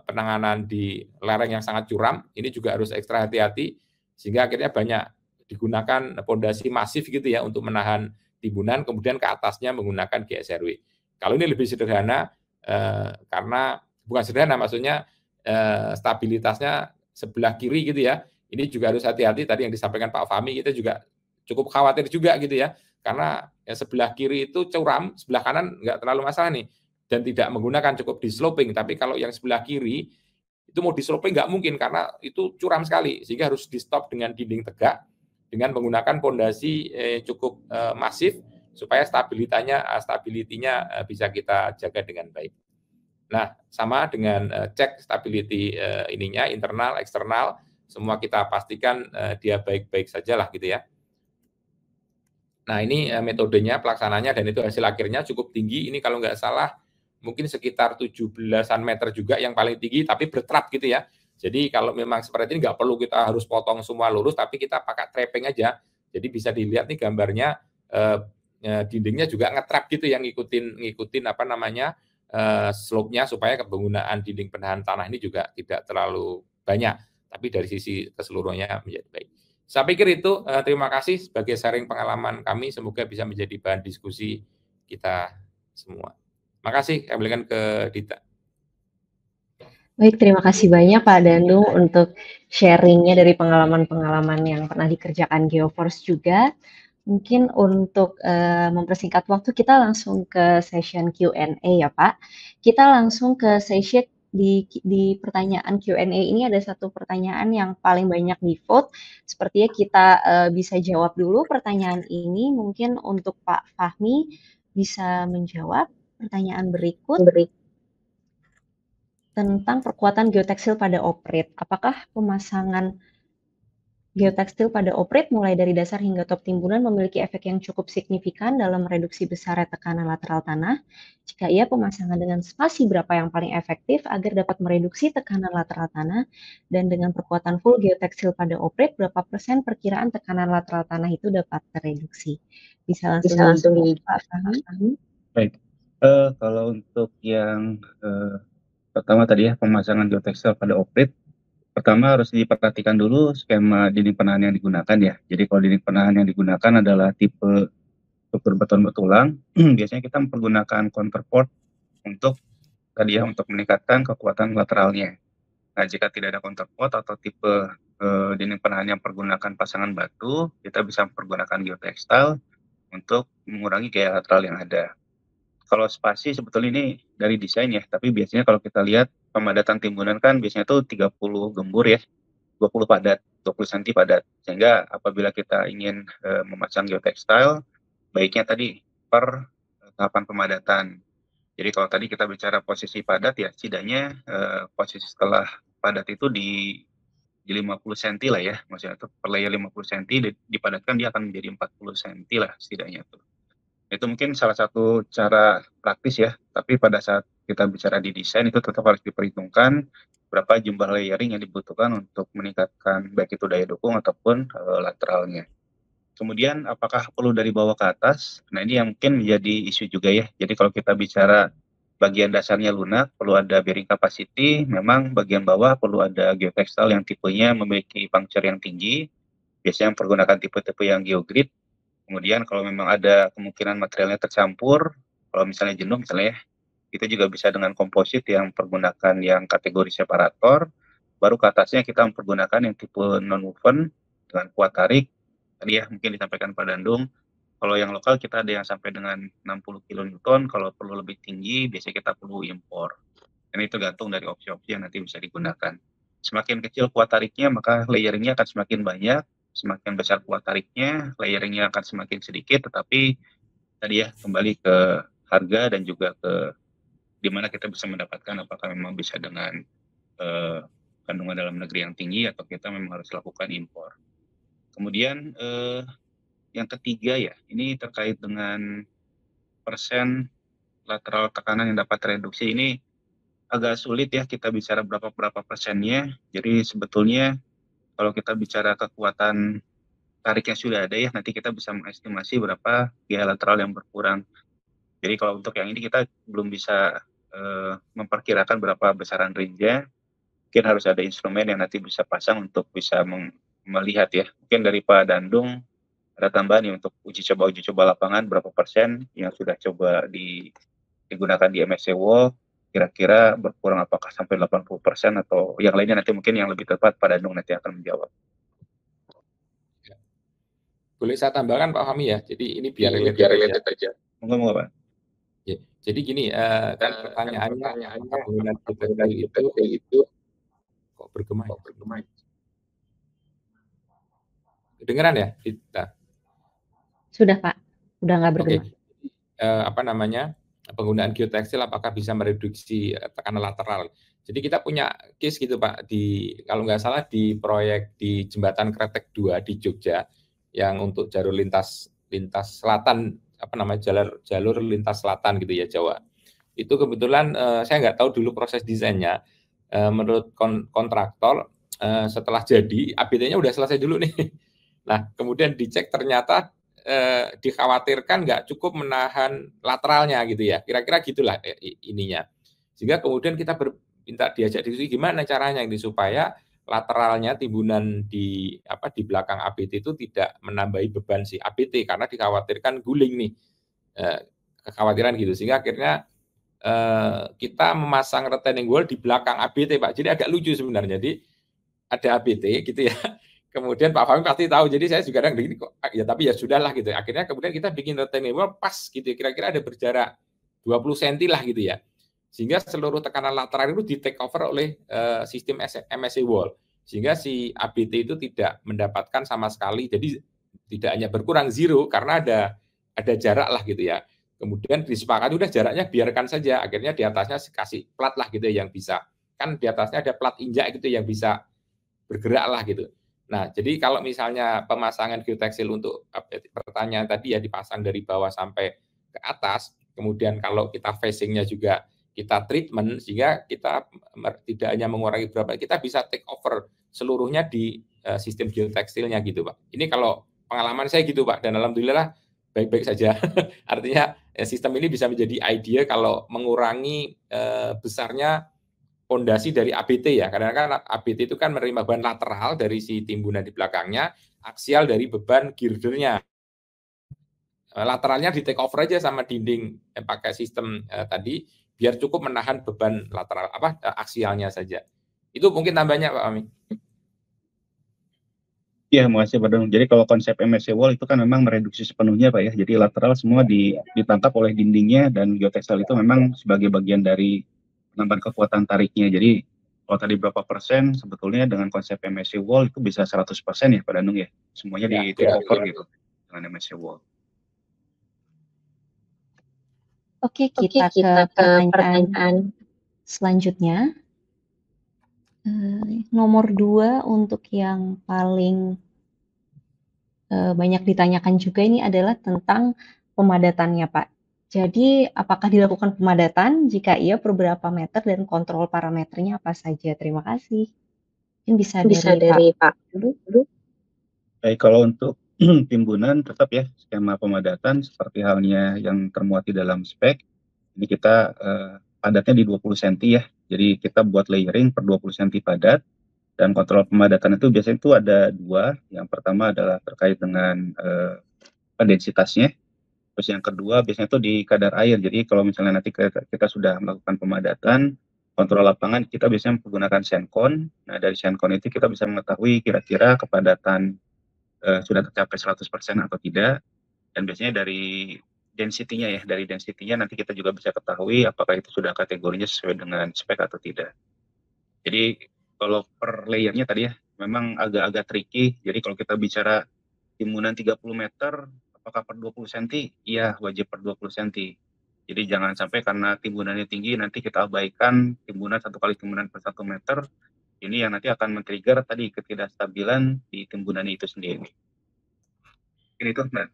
penanganan di lereng yang sangat curam, ini juga harus ekstra hati-hati, sehingga akhirnya banyak digunakan pondasi masif gitu ya untuk menahan timbunan, kemudian ke atasnya menggunakan GSRW. Kalau ini lebih sederhana, karena bukan sederhana, maksudnya stabilitasnya sebelah kiri gitu ya, ini juga harus hati-hati. Tadi yang disampaikan Pak Fahmi, kita juga cukup khawatir juga gitu ya, karena sebelah kiri itu curam, sebelah kanan nggak terlalu masalah nih, dan tidak menggunakan, cukup di sloping. Tapi kalau yang sebelah kiri itu mau di sloping nggak mungkin, karena itu curam sekali, sehingga harus di stop dengan dinding tegak dengan menggunakan pondasi cukup masif, supaya stability-nya bisa kita jaga dengan baik. Nah, sama dengan cek stability ininya, internal, eksternal, semua kita pastikan dia baik-baik saja lah gitu ya. Nah, ini metodenya, pelaksananya, dan itu hasil akhirnya cukup tinggi. Ini kalau nggak salah mungkin sekitar 17-an meter juga yang paling tinggi, tapi bertrap gitu ya. Jadi kalau memang seperti ini nggak perlu kita harus potong semua lurus, tapi kita pakai trapping aja. Jadi bisa dilihat nih gambarnya, dindingnya juga ngetrap gitu, yang ngikutin slope-nya, supaya penggunaan dinding penahan tanah ini juga tidak terlalu banyak, tapi dari sisi keseluruhannya menjadi baik. Saya pikir itu, terima kasih sebagai sharing pengalaman kami, semoga bisa menjadi bahan diskusi kita semua. Makasih, saya berikan ke Dita. Baik, terima kasih banyak Pak Danu untuk sharing-nya dari pengalaman-pengalaman yang pernah dikerjakan Geoforce juga. Mungkin untuk mempersingkat waktu, kita langsung ke session Q&A ya Pak. Kita langsung ke session di pertanyaan Q&A ini, ada satu pertanyaan yang paling banyak di vote. Sepertinya kita bisa jawab dulu pertanyaan ini. Mungkin untuk Pak Fahmi bisa menjawab pertanyaan berikut tentang perkuatan geotekstil pada operate. Apakah pemasangan geotekstil pada operate mulai dari dasar hingga top timbunan memiliki efek yang cukup signifikan dalam mereduksi besarnya tekanan lateral tanah? Jika iya, pemasangan dengan spasi berapa yang paling efektif agar dapat mereduksi tekanan lateral tanah? Dan dengan perkuatan full geotekstil pada operate, berapa persen perkiraan tekanan lateral tanah itu dapat tereduksi? Bisa langsung di Pak Fahmi. Baik, kalau untuk yang pertama tadi ya, pemasangan geotekstil pada operate, pertama harus diperhatikan dulu skema dinding penahan yang digunakan ya. Jadi kalau dinding penahan yang digunakan adalah tipe struktur beton bertulang, biasanya kita mempergunakan counterport untuk tadi ya, untuk meningkatkan kekuatan lateralnya. Nah, jika tidak ada counterport atau tipe dinding penahan yang pergunakan pasangan batu, kita bisa mempergunakan geotekstil untuk mengurangi gaya lateral yang ada. Kalau spasi sebetulnya ini dari desain ya, tapi biasanya kalau kita lihat pemadatan timbunan kan biasanya tuh 30 gembur ya, 20 padat, 20 cm padat. Sehingga apabila kita ingin memasang geotekstil, baiknya tadi per tahapan pemadatan. Jadi kalau tadi kita bicara posisi padat ya, setidaknya posisi setelah padat itu di 50 cm lah ya, maksudnya itu per layer 50 cm dipadatkan, dia akan menjadi 40 cm lah setidaknya tuh. Itu mungkin salah satu cara praktis ya, tapi pada saat kita bicara di desain itu tetap harus diperhitungkan berapa jumlah layering yang dibutuhkan untuk meningkatkan baik itu daya dukung ataupun lateralnya. Kemudian apakah perlu dari bawah ke atas? Nah ini yang mungkin menjadi isu juga ya. Jadi kalau kita bicara bagian dasarnya lunak, perlu ada bearing capacity, memang bagian bawah perlu ada geotextile yang tipenya memiliki puncture yang tinggi, biasanya mempergunakan tipe-tipe yang geogrid. Kemudian kalau memang ada kemungkinan materialnya tercampur, kalau misalnya jenuh misalnya ya, itu juga bisa dengan komposit yang pergunakan yang kategori separator, baru ke atasnya kita mempergunakan yang tipe non-woven dengan kuat tarik. Tadi ya mungkin disampaikan Pak Dandung, kalau yang lokal kita ada yang sampai dengan 60 kN, kalau perlu lebih tinggi biasanya kita perlu impor. Dan itu tergantung dari opsi-opsi yang nanti bisa digunakan. Semakin kecil kuat tariknya maka layering-nya akan semakin banyak, semakin besar kuat tariknya layering-nya akan semakin sedikit, tetapi tadi ya kembali ke harga dan juga ke di mana kita bisa mendapatkan apakah memang bisa dengan kandungan dalam negeri yang tinggi atau kita memang harus lakukan impor. Kemudian yang ketiga ya, ini terkait dengan persen lateral tekanan yang dapat tereduksi. Ini agak sulit ya kita bicara berapa persennya. Jadi sebetulnya kalau kita bicara kekuatan tarik yang sudah ada ya, nanti kita bisa mengestimasi berapa gaya lateral yang berkurang. Jadi kalau untuk yang ini kita belum bisa memperkirakan berapa besaran range-nya. Mungkin harus ada instrumen yang nanti bisa pasang untuk bisa melihat ya. Mungkin dari Pak Dandung ada tambahan nih untuk uji coba lapangan berapa persen yang sudah coba digunakan di MSC Wall, kira-kira berkurang apakah sampai 80% atau yang lainnya, nanti mungkin yang lebih tepat Pak Dandung nanti akan menjawab. Boleh saya tambahkan Pak Fahmi ya, jadi ini biar related aja. Monggo Pak. Ya, jadi gini, kan pertanyaannya penggunaan itu kok bergema? Kedengeran ya kita? Sudah Pak, udah nggak bergema. Penggunaan geotekstil apakah bisa mereduksi tekanan lateral? Jadi kita punya case gitu Pak, kalau nggak salah di proyek di Jembatan Kretek 2 di Jogja, yang untuk jalur lintas selatan, jalur lintas selatan gitu ya Jawa. Itu kebetulan saya nggak tahu dulu proses desainnya. Menurut kontraktor setelah jadi ABT-nya udah selesai dulu nih. Nah kemudian dicek ternyata dikhawatirkan nggak cukup menahan lateralnya gitu ya. Kira-kira gitulah ininya. Sehingga kemudian kita minta diajak diskusi gimana caranya ini supaya lateralnya timbunan di belakang ABT itu tidak menambahi beban si ABT karena dikhawatirkan guling nih, kekhawatiran gitu. Sehingga akhirnya kita memasang retaining wall di belakang ABT Pak. Jadi agak lucu sebenarnya. Jadi ada ABT gitu ya. Kemudian Pak Fahmi pasti tahu. Jadi saya juga kadang begini kok. Ya tapi ya sudahlah gitu. Akhirnya kemudian kita bikin retaining wall pas gitu. Kira-kira ada berjarak 20 cm lah gitu ya. Sehingga seluruh tekanan lateral itu di take over oleh sistem MSC wall. Sehingga si ABT itu tidak mendapatkan sama sekali. Jadi tidak hanya berkurang zero karena ada jarak lah gitu ya. Kemudian disepakati udah jaraknya biarkan saja. Akhirnya di atasnya kasih plat lah gitu yang bisa. Kan di atasnya ada plat injak gitu yang bisa bergerak lah gitu. Nah, jadi kalau misalnya pemasangan geoteksil untuk pertanyaan tadi ya dipasang dari bawah sampai ke atas, kemudian kalau kita facingnya juga kita treatment sehingga kita tidak hanya mengurangi berapa, kita bisa take over seluruhnya di sistem geotekstilnya gitu Pak. Ini kalau pengalaman saya gitu Pak, dan alhamdulillah baik-baik saja. Artinya sistem ini bisa menjadi ide kalau mengurangi besarnya pondasi dari ABT ya. Karena kan ABT itu kan menerima beban lateral dari si timbunan di belakangnya, aksial dari beban girdernya. Lateralnya di take over aja sama dinding pakai sistem tadi biar cukup menahan beban lateral aksialnya saja. Itu mungkin tambahnya Pak Ami. Iya, makasih Pak Dandung. Jadi kalau konsep MSC wall itu kan memang mereduksi sepenuhnya Pak ya. Jadi lateral semua ditangkap oleh dindingnya dan geotekstil itu memang sebagai bagian dari penambahan kekuatan tariknya. Jadi kalau tadi berapa persen sebetulnya dengan konsep MSC wall itu bisa 100% ya Pak Dandung ya. Semuanya di take over gitu dengan MSC wall. Oke, kita ke pertanyaan selanjutnya. Nomor 2 untuk yang paling banyak ditanyakan juga ini adalah tentang pemadatannya Pak. Jadi apakah dilakukan pemadatan? Jika iya, per berapa meter dan kontrol parameternya apa saja? Terima kasih. Mungkin bisa dari Pak dulu. Baik, kalau untuk timbunan tetap ya skema pemadatan seperti halnya yang termuat di dalam spek. Jadi kita padatnya di 20 cm ya. Jadi kita buat layering per 20 cm padat, dan kontrol pemadatan itu biasanya itu ada dua. Yang pertama adalah terkait dengan densitasnya. Terus yang kedua biasanya itu di kadar air. Jadi kalau misalnya nanti kita sudah melakukan pemadatan, kontrol lapangan kita biasanya menggunakan Sencon. Nah, dari Sencon itu kita bisa mengetahui kira-kira kepadatan sudah tercapai 100% atau tidak. Dan biasanya dari density-nya ya, dari density-nya nanti kita juga bisa ketahui apakah itu sudah kategorinya sesuai dengan spek atau tidak. Jadi kalau per layernya tadi ya, memang agak-agak tricky. Jadi kalau kita bicara timbunan 30 meter, apakah per 20 cm? Iya, wajib per 20 cm. Jadi jangan sampai karena timbunannya tinggi, nanti kita abaikan timbunan 1 kali timbunan per 1 meter. Ini yang nanti akan men-trigger tadi ketidakstabilan di timbunan itu sendiri. Ini itu, Mbak.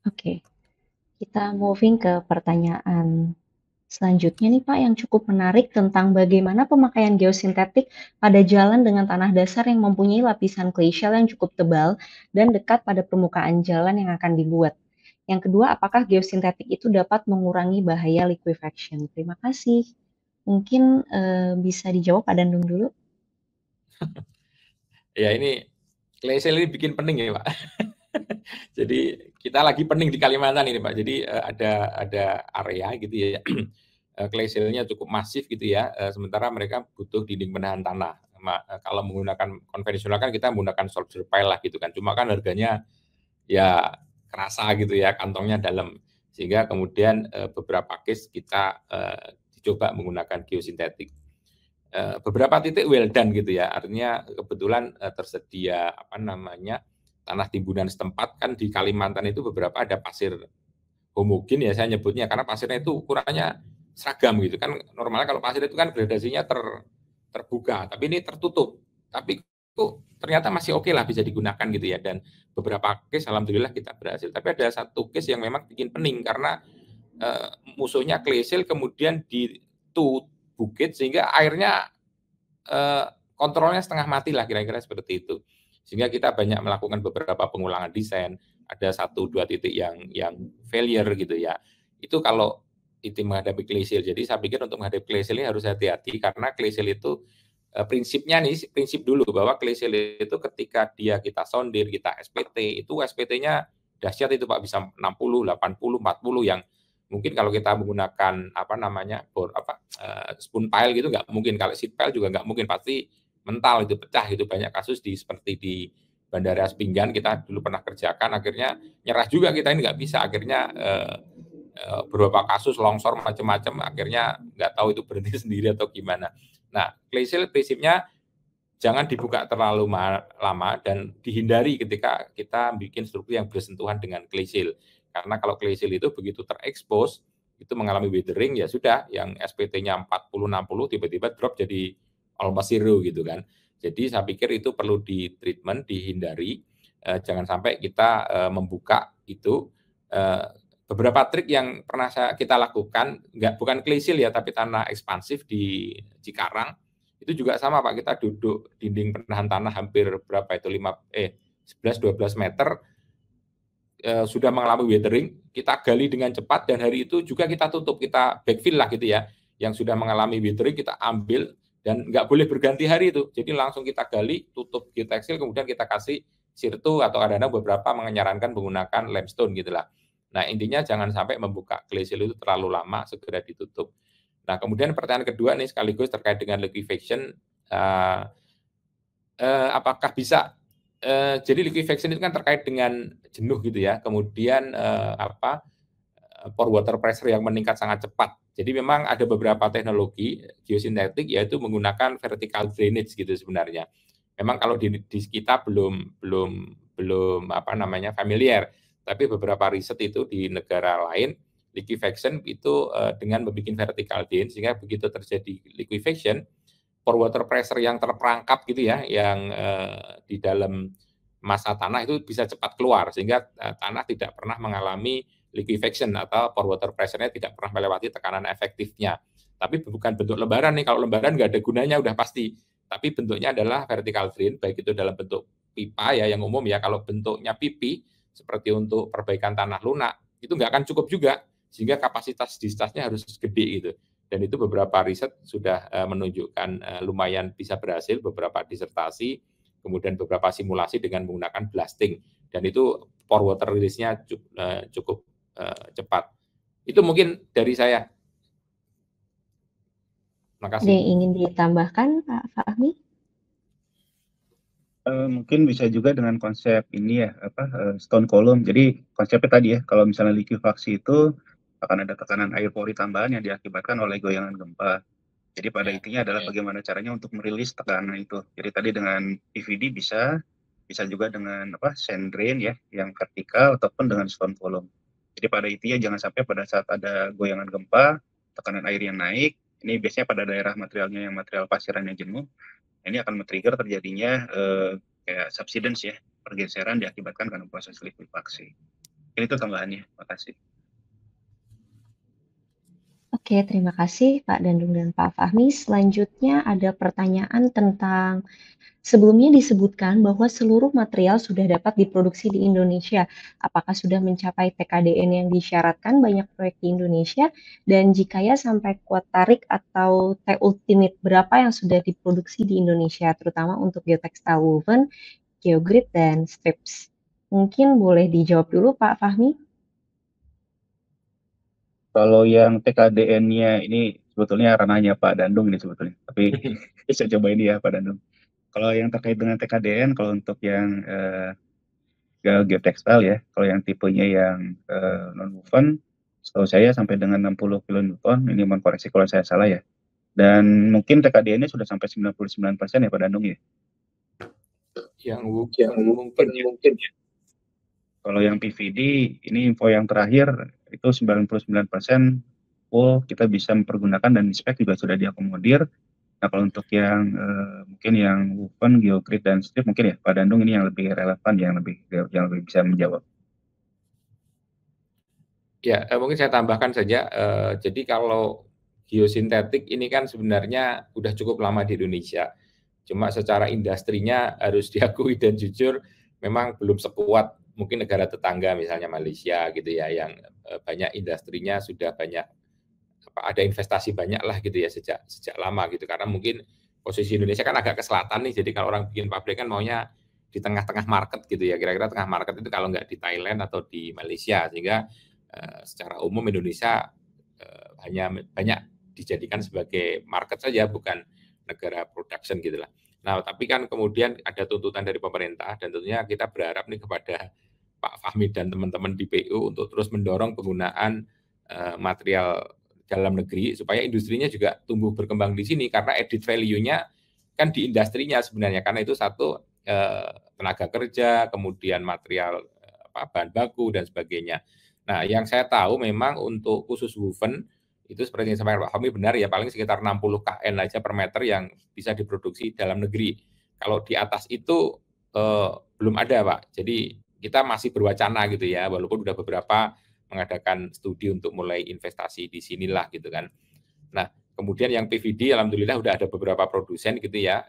Oke, kita moving ke pertanyaan selanjutnya nih Pak, yang cukup menarik tentang bagaimana pemakaian geosintetik pada jalan dengan tanah dasar yang mempunyai lapisan clay shell yang cukup tebal dan dekat pada permukaan jalan yang akan dibuat. Yang kedua, apakah geosintetik itu dapat mengurangi bahaya liquefaction? Terima kasih. Mungkin bisa dijawab Pak Dandung dulu. Ya, ini clay shell ini bikin pening ya Pak. Jadi kita lagi pening di Kalimantan ini Pak. Jadi ada area gitu ya, clay shell-nya cukup masif gitu ya. Sementara mereka butuh dinding penahan tanah. Kalau menggunakan konvensional kan kita menggunakan soldier pile lah gitu kan. Cuma kan harganya ya kerasa gitu ya, kantongnya dalam. Sehingga kemudian beberapa case kita dicoba menggunakan geosintetik. Beberapa titik well done gitu ya. Artinya kebetulan tersedia tanah timbunan setempat. Kan di Kalimantan itu beberapa ada pasir homogen ya saya nyebutnya, karena pasirnya itu ukurannya seragam gitu kan. Normalnya kalau pasir itu kan gradasinya terbuka, tapi ini tertutup. Tapi kok ternyata masih oke lah bisa digunakan gitu ya. Dan beberapa case alhamdulillah kita berhasil. Tapi ada satu case yang memang bikin pening karena musuhnya clay shell kemudian di bukit sehingga airnya kontrolnya setengah mati lah kira-kira seperti itu. Sehingga kita banyak melakukan beberapa pengulangan desain, ada 1-2 titik yang failure gitu ya. Itu kalau itu menghadapi clay shell. Jadi saya pikir untuk menghadapi clay shell ini harus hati-hati karena clay shell itu prinsip dulu bahwa clay shell itu ketika kita sondir, kita SPT, itu SPT-nya dahsyat itu Pak, bisa 60, 80, 40 yang mungkin kalau kita menggunakan spoon pile gitu nggak mungkin, kalau seat pile juga nggak mungkin, pasti mental itu pecah. Itu banyak kasus seperti di Bandara Spinggan kita dulu pernah kerjakan, akhirnya nyerah juga kita ini nggak bisa, akhirnya beberapa kasus longsor macam-macam, akhirnya nggak tahu itu berhenti sendiri atau gimana. Nah, clay shell prinsipnya jangan dibuka terlalu lama dan dihindari ketika kita bikin struktur yang bersentuhan dengan clay shell. Karena kalau clay shell itu begitu terekspos, itu mengalami weathering, ya sudah, yang SPT-nya 40-60 tiba-tiba drop jadi almost zero gitu kan. Jadi saya pikir itu perlu di-treatment, dihindari, jangan sampai kita membuka itu. Beberapa trik yang pernah kita lakukan, bukan clay shell ya, tapi tanah ekspansif di Cikarang, itu juga sama Pak, kita duduk dinding penahan tanah hampir berapa itu, 11-12 meter, sudah mengalami weathering, kita gali dengan cepat, dan hari itu juga kita tutup, kita backfill lah gitu ya, yang sudah mengalami weathering kita ambil, dan nggak boleh berganti hari itu, jadi langsung kita gali, tutup geotextile, kemudian kita kasih sirtu atau kadang-kadang beberapa menyarankan menggunakan limestone gitulah. Nah intinya jangan sampai membuka clay shell itu terlalu lama, segera ditutup. Nah kemudian pertanyaan kedua nih sekaligus terkait dengan liquefaction, apakah bisa? Jadi liquefaction itu kan terkait dengan jenuh gitu ya, kemudian pore water pressure yang meningkat sangat cepat. Jadi memang ada beberapa teknologi geosintetik yaitu menggunakan vertical drainage gitu sebenarnya. Memang kalau di kita belum familiar, tapi beberapa riset itu di negara lain liquefaction itu dengan membuat vertical drain, sehingga begitu terjadi liquefaction, pore water pressure yang terperangkap gitu ya, yang di dalam massa tanah itu bisa cepat keluar sehingga tanah tidak pernah mengalami liquefaction atau pore water pressure-nya tidak pernah melewati tekanan efektifnya. Tapi bukan bentuk lembaran nih, kalau lembaran nggak ada gunanya udah pasti. Tapi bentuknya adalah vertical drain, baik itu dalam bentuk pipa ya yang umum ya. Kalau bentuknya pipi seperti untuk perbaikan tanah lunak itu nggak akan cukup juga, sehingga kapasitas discharge-nya harus gede gitu. Dan itu beberapa riset sudah menunjukkan lumayan bisa berhasil, beberapa disertasi, kemudian beberapa simulasi dengan menggunakan blasting, dan itu pore water release-nya cukup cepat. Itu mungkin dari saya. Terima kasih. Ada yang ingin ditambahkan, Pak Fahmi? Mungkin bisa juga dengan konsep ini ya, stone column. Jadi konsepnya tadi ya, kalau misalnya likuifaksi itu akan ada tekanan air pori tambahan yang diakibatkan oleh goyangan gempa. Jadi pada intinya adalah bagaimana caranya untuk merilis tekanan itu. Jadi tadi dengan PVD bisa juga dengan sand drain ya, yang vertikal ataupun dengan stone column. Jadi pada intinya jangan sampai pada saat ada goyangan gempa, tekanan air yang naik, ini biasanya pada daerah materialnya yang material pasiran yang jenuh, ini akan men-trigger terjadinya kayak subsidence ya, pergeseran diakibatkan karena proses likuifaksi. Ini itu tambahannya. Terima kasih. Oke, terima kasih Pak Dandung dan Pak Fahmi. Selanjutnya ada pertanyaan tentang sebelumnya disebutkan bahwa seluruh material sudah dapat diproduksi di Indonesia. Apakah sudah mencapai TKDN yang disyaratkan banyak proyek di Indonesia? Dan jika ya, sampai kuat tarik atau T-Ultimate berapa yang sudah diproduksi di Indonesia, terutama untuk geotextile woven, geogrid, dan strips? Mungkin boleh dijawab dulu Pak Fahmi. Kalau yang TKDN-nya ini sebetulnya ranahnya Pak Dandung ini sebetulnya. Tapi bisa coba ini ya Pak Dandung. Kalau yang terkait dengan TKDN, kalau untuk yang geotextile ya, kalau yang tipenya yang non-woven, setahu saya sampai dengan 60 kilonewton, ini mohon koreksi kalau saya salah ya. Dan mungkin TKDN-nya sudah sampai 99% ya Pak Dandung ya? Yang mungkin ya. Kalau yang PVD, ini info yang terakhir, itu 99% full kita bisa mempergunakan dan di spek juga sudah diakomodir. Nah, kalau untuk yang mungkin yang woven, geogrid, dan strip mungkin ya Pak Dandung ini yang lebih relevan, yang lebih bisa menjawab. Ya, mungkin saya tambahkan saja. Jadi kalau geosintetik ini kan sebenarnya udah cukup lama di Indonesia. Cuma secara industrinya harus diakui dan jujur memang belum sekuat mungkin negara tetangga misalnya Malaysia gitu ya, yang banyak industrinya sudah banyak ada investasi banyak lah gitu ya sejak lama gitu, karena mungkin posisi Indonesia kan agak ke selatan nih, jadi kalau orang bikin pabrik kan maunya di tengah-tengah market gitu ya, kira-kira tengah market itu kalau nggak di Thailand atau di Malaysia, sehingga secara umum Indonesia hanya banyak dijadikan sebagai market saja, bukan negara production gitu lah. Nah, tapi kan kemudian ada tuntutan dari pemerintah, dan tentunya kita berharap nih kepada Pak Fahmi dan teman-teman di PU untuk terus mendorong penggunaan material dalam negeri supaya industrinya juga tumbuh berkembang di sini, karena added value-nya kan di industrinya sebenarnya, karena itu satu tenaga kerja, kemudian material bahan baku dan sebagainya. Nah, yang saya tahu memang untuk khusus woven itu seperti yang disampaikan Pak Fahmi benar ya, paling sekitar 60 KN aja per meter yang bisa diproduksi dalam negeri. Kalau di atas itu belum ada Pak. Jadi kita masih berwacana gitu ya, walaupun sudah beberapa mengadakan studi untuk mulai investasi di sinilah gitu kan. Nah, kemudian yang PVD alhamdulillah sudah ada beberapa produsen gitu ya,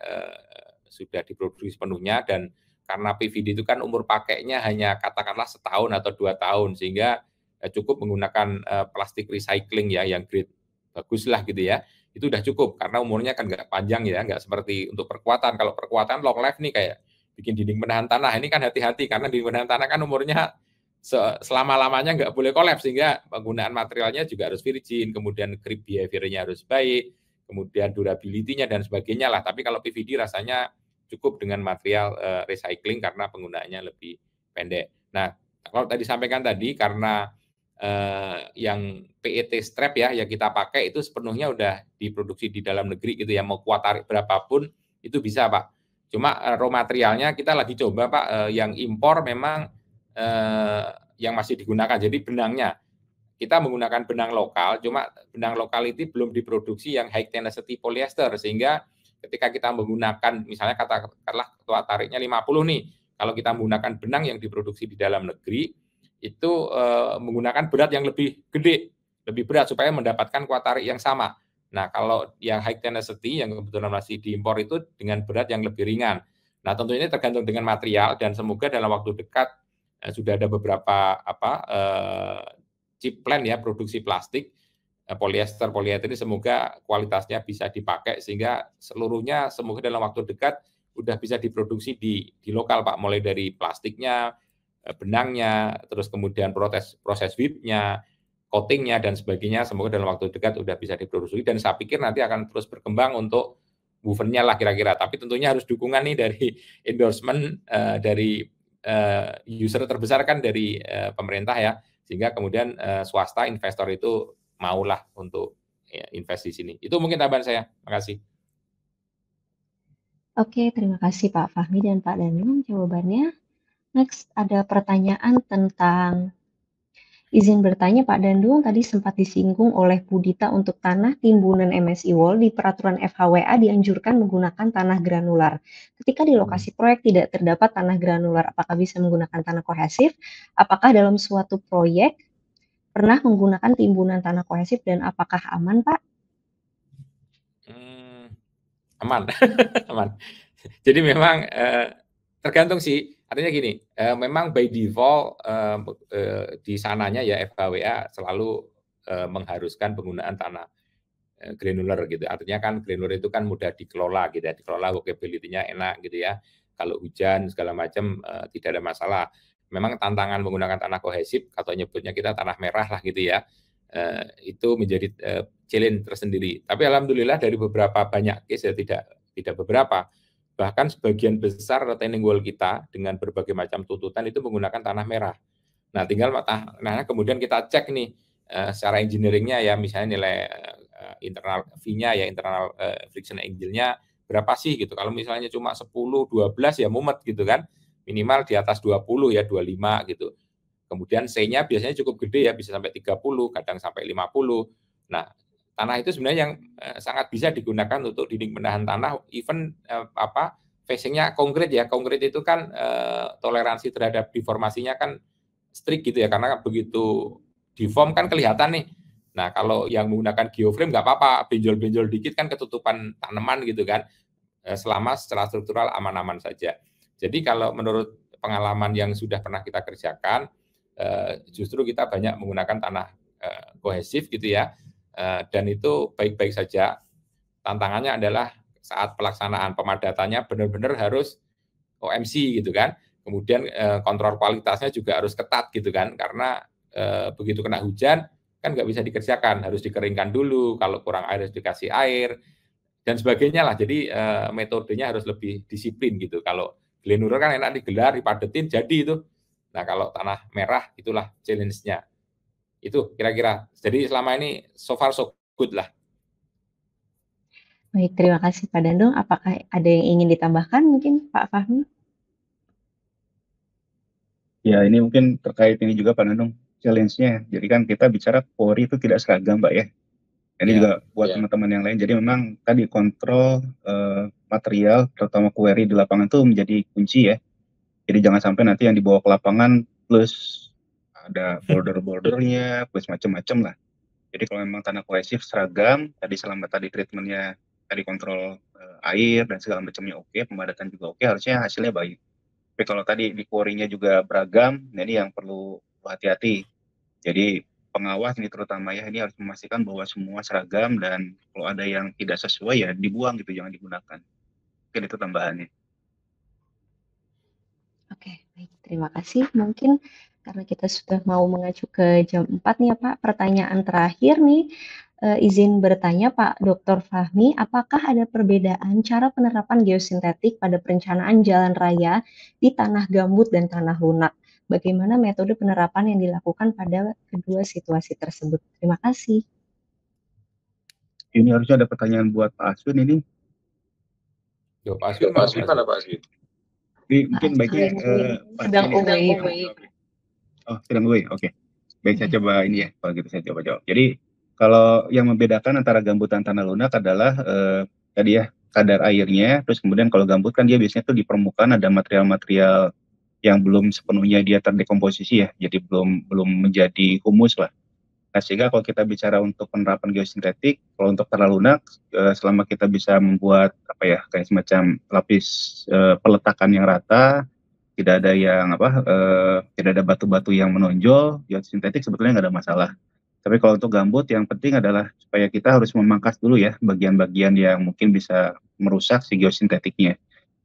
sudah diproduksi sepenuhnya, dan karena PVD itu kan umur pakainya hanya katakanlah setahun atau 2 tahun, sehingga cukup menggunakan plastik recycling ya yang grade bagus lah gitu ya, itu udah cukup karena umurnya kan nggak panjang ya, nggak seperti untuk perkuatan. Kalau perkuatan long life nih kayak bikin dinding penahan tanah, ini kan hati-hati karena dinding penahan tanah kan umurnya selama-lamanya nggak boleh kolaps, sehingga penggunaan materialnya juga harus virgin, kemudian creep behavior-nya harus baik, kemudian durability-nya dan sebagainya lah. Tapi kalau PVD rasanya cukup dengan material recycling karena penggunaannya lebih pendek. Nah, kalau tadi sampaikan tadi karena yang PET strap ya yang kita pakai itu sepenuhnya udah diproduksi di dalam negeri gitu ya, mau kuat tarik berapapun itu bisa Pak. Cuma raw materialnya kita lagi coba Pak, yang impor memang yang masih digunakan. Jadi benangnya kita menggunakan benang lokal, cuma benang lokal itu belum diproduksi yang high tenacity polyester, sehingga ketika kita menggunakan misalnya katakanlah kuat tariknya 50 nih, Kalau kita menggunakan benang yang diproduksi di dalam negeri, itu menggunakan berat yang lebih gede, lebih berat supaya mendapatkan kuat tarik yang sama. Nah, kalau yang high tenacity yang kebetulan masih diimpor itu dengan berat yang lebih ringan. Nah, tentunya ini tergantung dengan material dan semoga dalam waktu dekat sudah ada beberapa chip plant ya produksi plastik polyester, polyethylene, semoga kualitasnya bisa dipakai sehingga seluruhnya semoga dalam waktu dekat udah bisa diproduksi di lokal Pak, mulai dari plastiknya, benangnya, terus kemudian proses whip-nya, coating-nya dan sebagainya, semoga dalam waktu dekat udah bisa diproduksi dan saya pikir nanti akan terus berkembang untuk woven-nya lah kira-kira. Tapi tentunya harus dukungan nih dari endorsement dari user terbesar kan dari pemerintah ya, sehingga kemudian swasta investor itu maulah untuk invest di sini. Itu mungkin tambahan saya. Terima kasih. Oke, terima kasih Pak Fahmi dan Pak Dandung jawabannya. Next, ada pertanyaan tentang izin bertanya Pak Dandung, tadi sempat disinggung oleh Bu Dita untuk tanah timbunan MSI Wall di peraturan FHWA dianjurkan menggunakan tanah granular. Ketika di lokasi proyek tidak terdapat tanah granular, apakah bisa menggunakan tanah kohesif? Apakah dalam suatu proyek pernah menggunakan timbunan tanah kohesif dan apakah aman, Pak? Aman, aman. Jadi memang tergantung sih. Artinya gini, memang by default di sananya ya FHWA selalu mengharuskan penggunaan tanah granular gitu. Artinya kan granular itu kan mudah dikelola gitu ya, dikelola workability-nya enak gitu ya. Kalau hujan segala macam tidak ada masalah. Memang tantangan menggunakan tanah kohesif atau nyebutnya kita tanah merah lah gitu ya, itu menjadi challenge tersendiri. Tapi alhamdulillah dari beberapa banyak case ya tidak beberapa, bahkan sebagian besar retaining wall kita dengan berbagai macam tuntutan itu menggunakan tanah merah. Nah tinggal kemudian kita cek nih secara engineeringnya ya, misalnya nilai internal V-nya ya, internal friction angle-nya berapa sih gitu. Kalau misalnya cuma 10, 12 ya mumet gitu kan. Minimal di atas 20 ya, 25 gitu. Kemudian C-nya biasanya cukup gede ya, bisa sampai 30, kadang sampai 50. Nah, tanah itu sebenarnya yang sangat bisa digunakan untuk dinding penahan tanah, even facing-nya konkret ya. Konkret itu kan toleransi terhadap deformasinya kan strict gitu ya, karena begitu deform kan kelihatan nih. Nah, kalau yang menggunakan geoframe nggak apa-apa, benjol-benjol dikit kan ketutupan tanaman gitu kan, selama secara struktural aman-aman saja. Jadi kalau menurut pengalaman yang sudah pernah kita kerjakan, justru kita banyak menggunakan tanah kohesif gitu ya, dan itu baik-baik saja. Tantangannya adalah saat pelaksanaan pemadatannya benar-benar harus OMC gitu kan, kemudian kontrol kualitasnya juga harus ketat gitu kan, karena begitu kena hujan kan nggak bisa dikerjakan, harus dikeringkan dulu, kalau kurang air harus dikasih air, dan sebagainya lah. Jadi metodenya harus lebih disiplin gitu. Kalau granular kan enak digelar, dipadetin, jadi itu. Nah, kalau tanah merah, itulah challenge-nya. Itu kira-kira. Jadi selama ini so far so good lah. Baik, terima kasih Pak Dandung. Apakah ada yang ingin ditambahkan mungkin Pak Fahmi? Ya, ini mungkin terkait ini juga Pak Dandung, challenge-nya. Jadi kan kita bicara quarry itu tidak seragam, Mbak ya. Ini juga buat teman-teman yang lain. Jadi memang tadi kontrol material, terutama query di lapangan itu menjadi kunci ya. Jadi jangan sampai nanti yang dibawa ke lapangan plus ada border-bordernya, plus macam-macam lah. Jadi kalau memang tanah kohesif seragam, tadi selama tadi treatmentnya, tadi kontrol air dan segala macamnya oke, pemadatan juga oke, harusnya hasilnya baik. Tapi kalau tadi di quarry-nya juga beragam, nah ini yang perlu hati-hati. Jadi pengawas ini terutama ya, ini harus memastikan bahwa semua seragam dan kalau ada yang tidak sesuai ya dibuang gitu, jangan digunakan. Mungkin itu tambahannya. Oke, baik. Terima kasih. Mungkin karena kita sudah mau mengacu ke jam 4 nih ya Pak, pertanyaan terakhir nih, izin bertanya Pak Dr. Fahmi, apakah ada perbedaan cara penerapan geosintetik pada perencanaan jalan raya di tanah gambut dan tanah lunak? Bagaimana metode penerapan yang dilakukan pada kedua situasi tersebut? Terima kasih. Ini harusnya ada pertanyaan buat Pak Aswin ini. Yo, Pak Aswin mana Pak Aswin? Mungkin baiknya sedang away. Oh, sedang away. Oke. Baik, saya coba ini ya. Kalau gitu saya coba jawab. Jadi kalau yang membedakan antara gambut dan tanah lunak adalah tadi ya kadar airnya. Terus kemudian kalau gambut kan dia biasanya tuh di permukaan ada material-material yang belum sepenuhnya dia terdekomposisi ya, jadi belum menjadi humus lah. Nah, sehingga kalau kita bicara untuk penerapan geosintetik, kalau untuk tanah lunak, selama kita bisa membuat apa ya, kayak semacam lapis peletakan yang rata, tidak ada yang tidak ada batu-batu yang menonjol, geosintetik sebetulnya nggak ada masalah. Tapi kalau untuk gambut yang penting adalah supaya kita harus memangkas dulu ya bagian-bagian yang mungkin bisa merusak si geosintetiknya.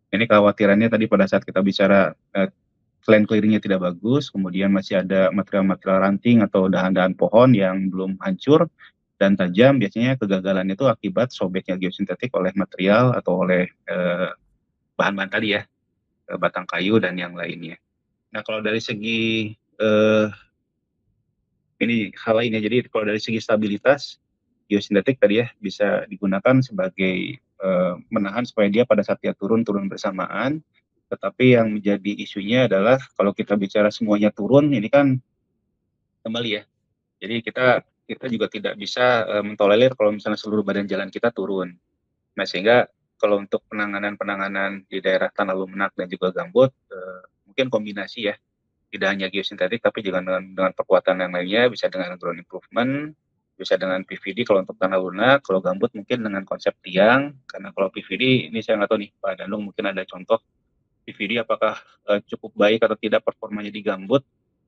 Ini kekhawatirannya tadi pada saat kita bicara land clearing-nya tidak bagus, kemudian masih ada material-material ranting atau dahan-dahan pohon yang belum hancur dan tajam, biasanya kegagalan itu akibat sobeknya geosintetik oleh material atau oleh bahan-bahan tadi ya, batang kayu dan yang lainnya. Nah, kalau dari segi ini hal lainnya, jadi kalau dari segi stabilitas, geosintetik tadi ya bisa digunakan sebagai menahan supaya dia pada saat dia turun bersamaan. Tetapi yang menjadi isunya adalah kalau kita bicara semuanya turun, ini kan kembali ya. Jadi kita juga tidak bisa mentolerir kalau misalnya seluruh badan jalan kita turun. Nah, sehingga kalau untuk penanganan di daerah tanah lunak dan juga gambut, mungkin kombinasi ya, tidak hanya geosintetik tapi juga dengan perkuatan yang lainnya, bisa dengan ground improvement, bisa dengan PVD kalau untuk tanah lunak, kalau gambut mungkin dengan konsep tiang, karena kalau PVD ini saya nggak tahu nih Pak Danung, mungkin ada contoh PVD apakah cukup baik atau tidak performanya di gambut.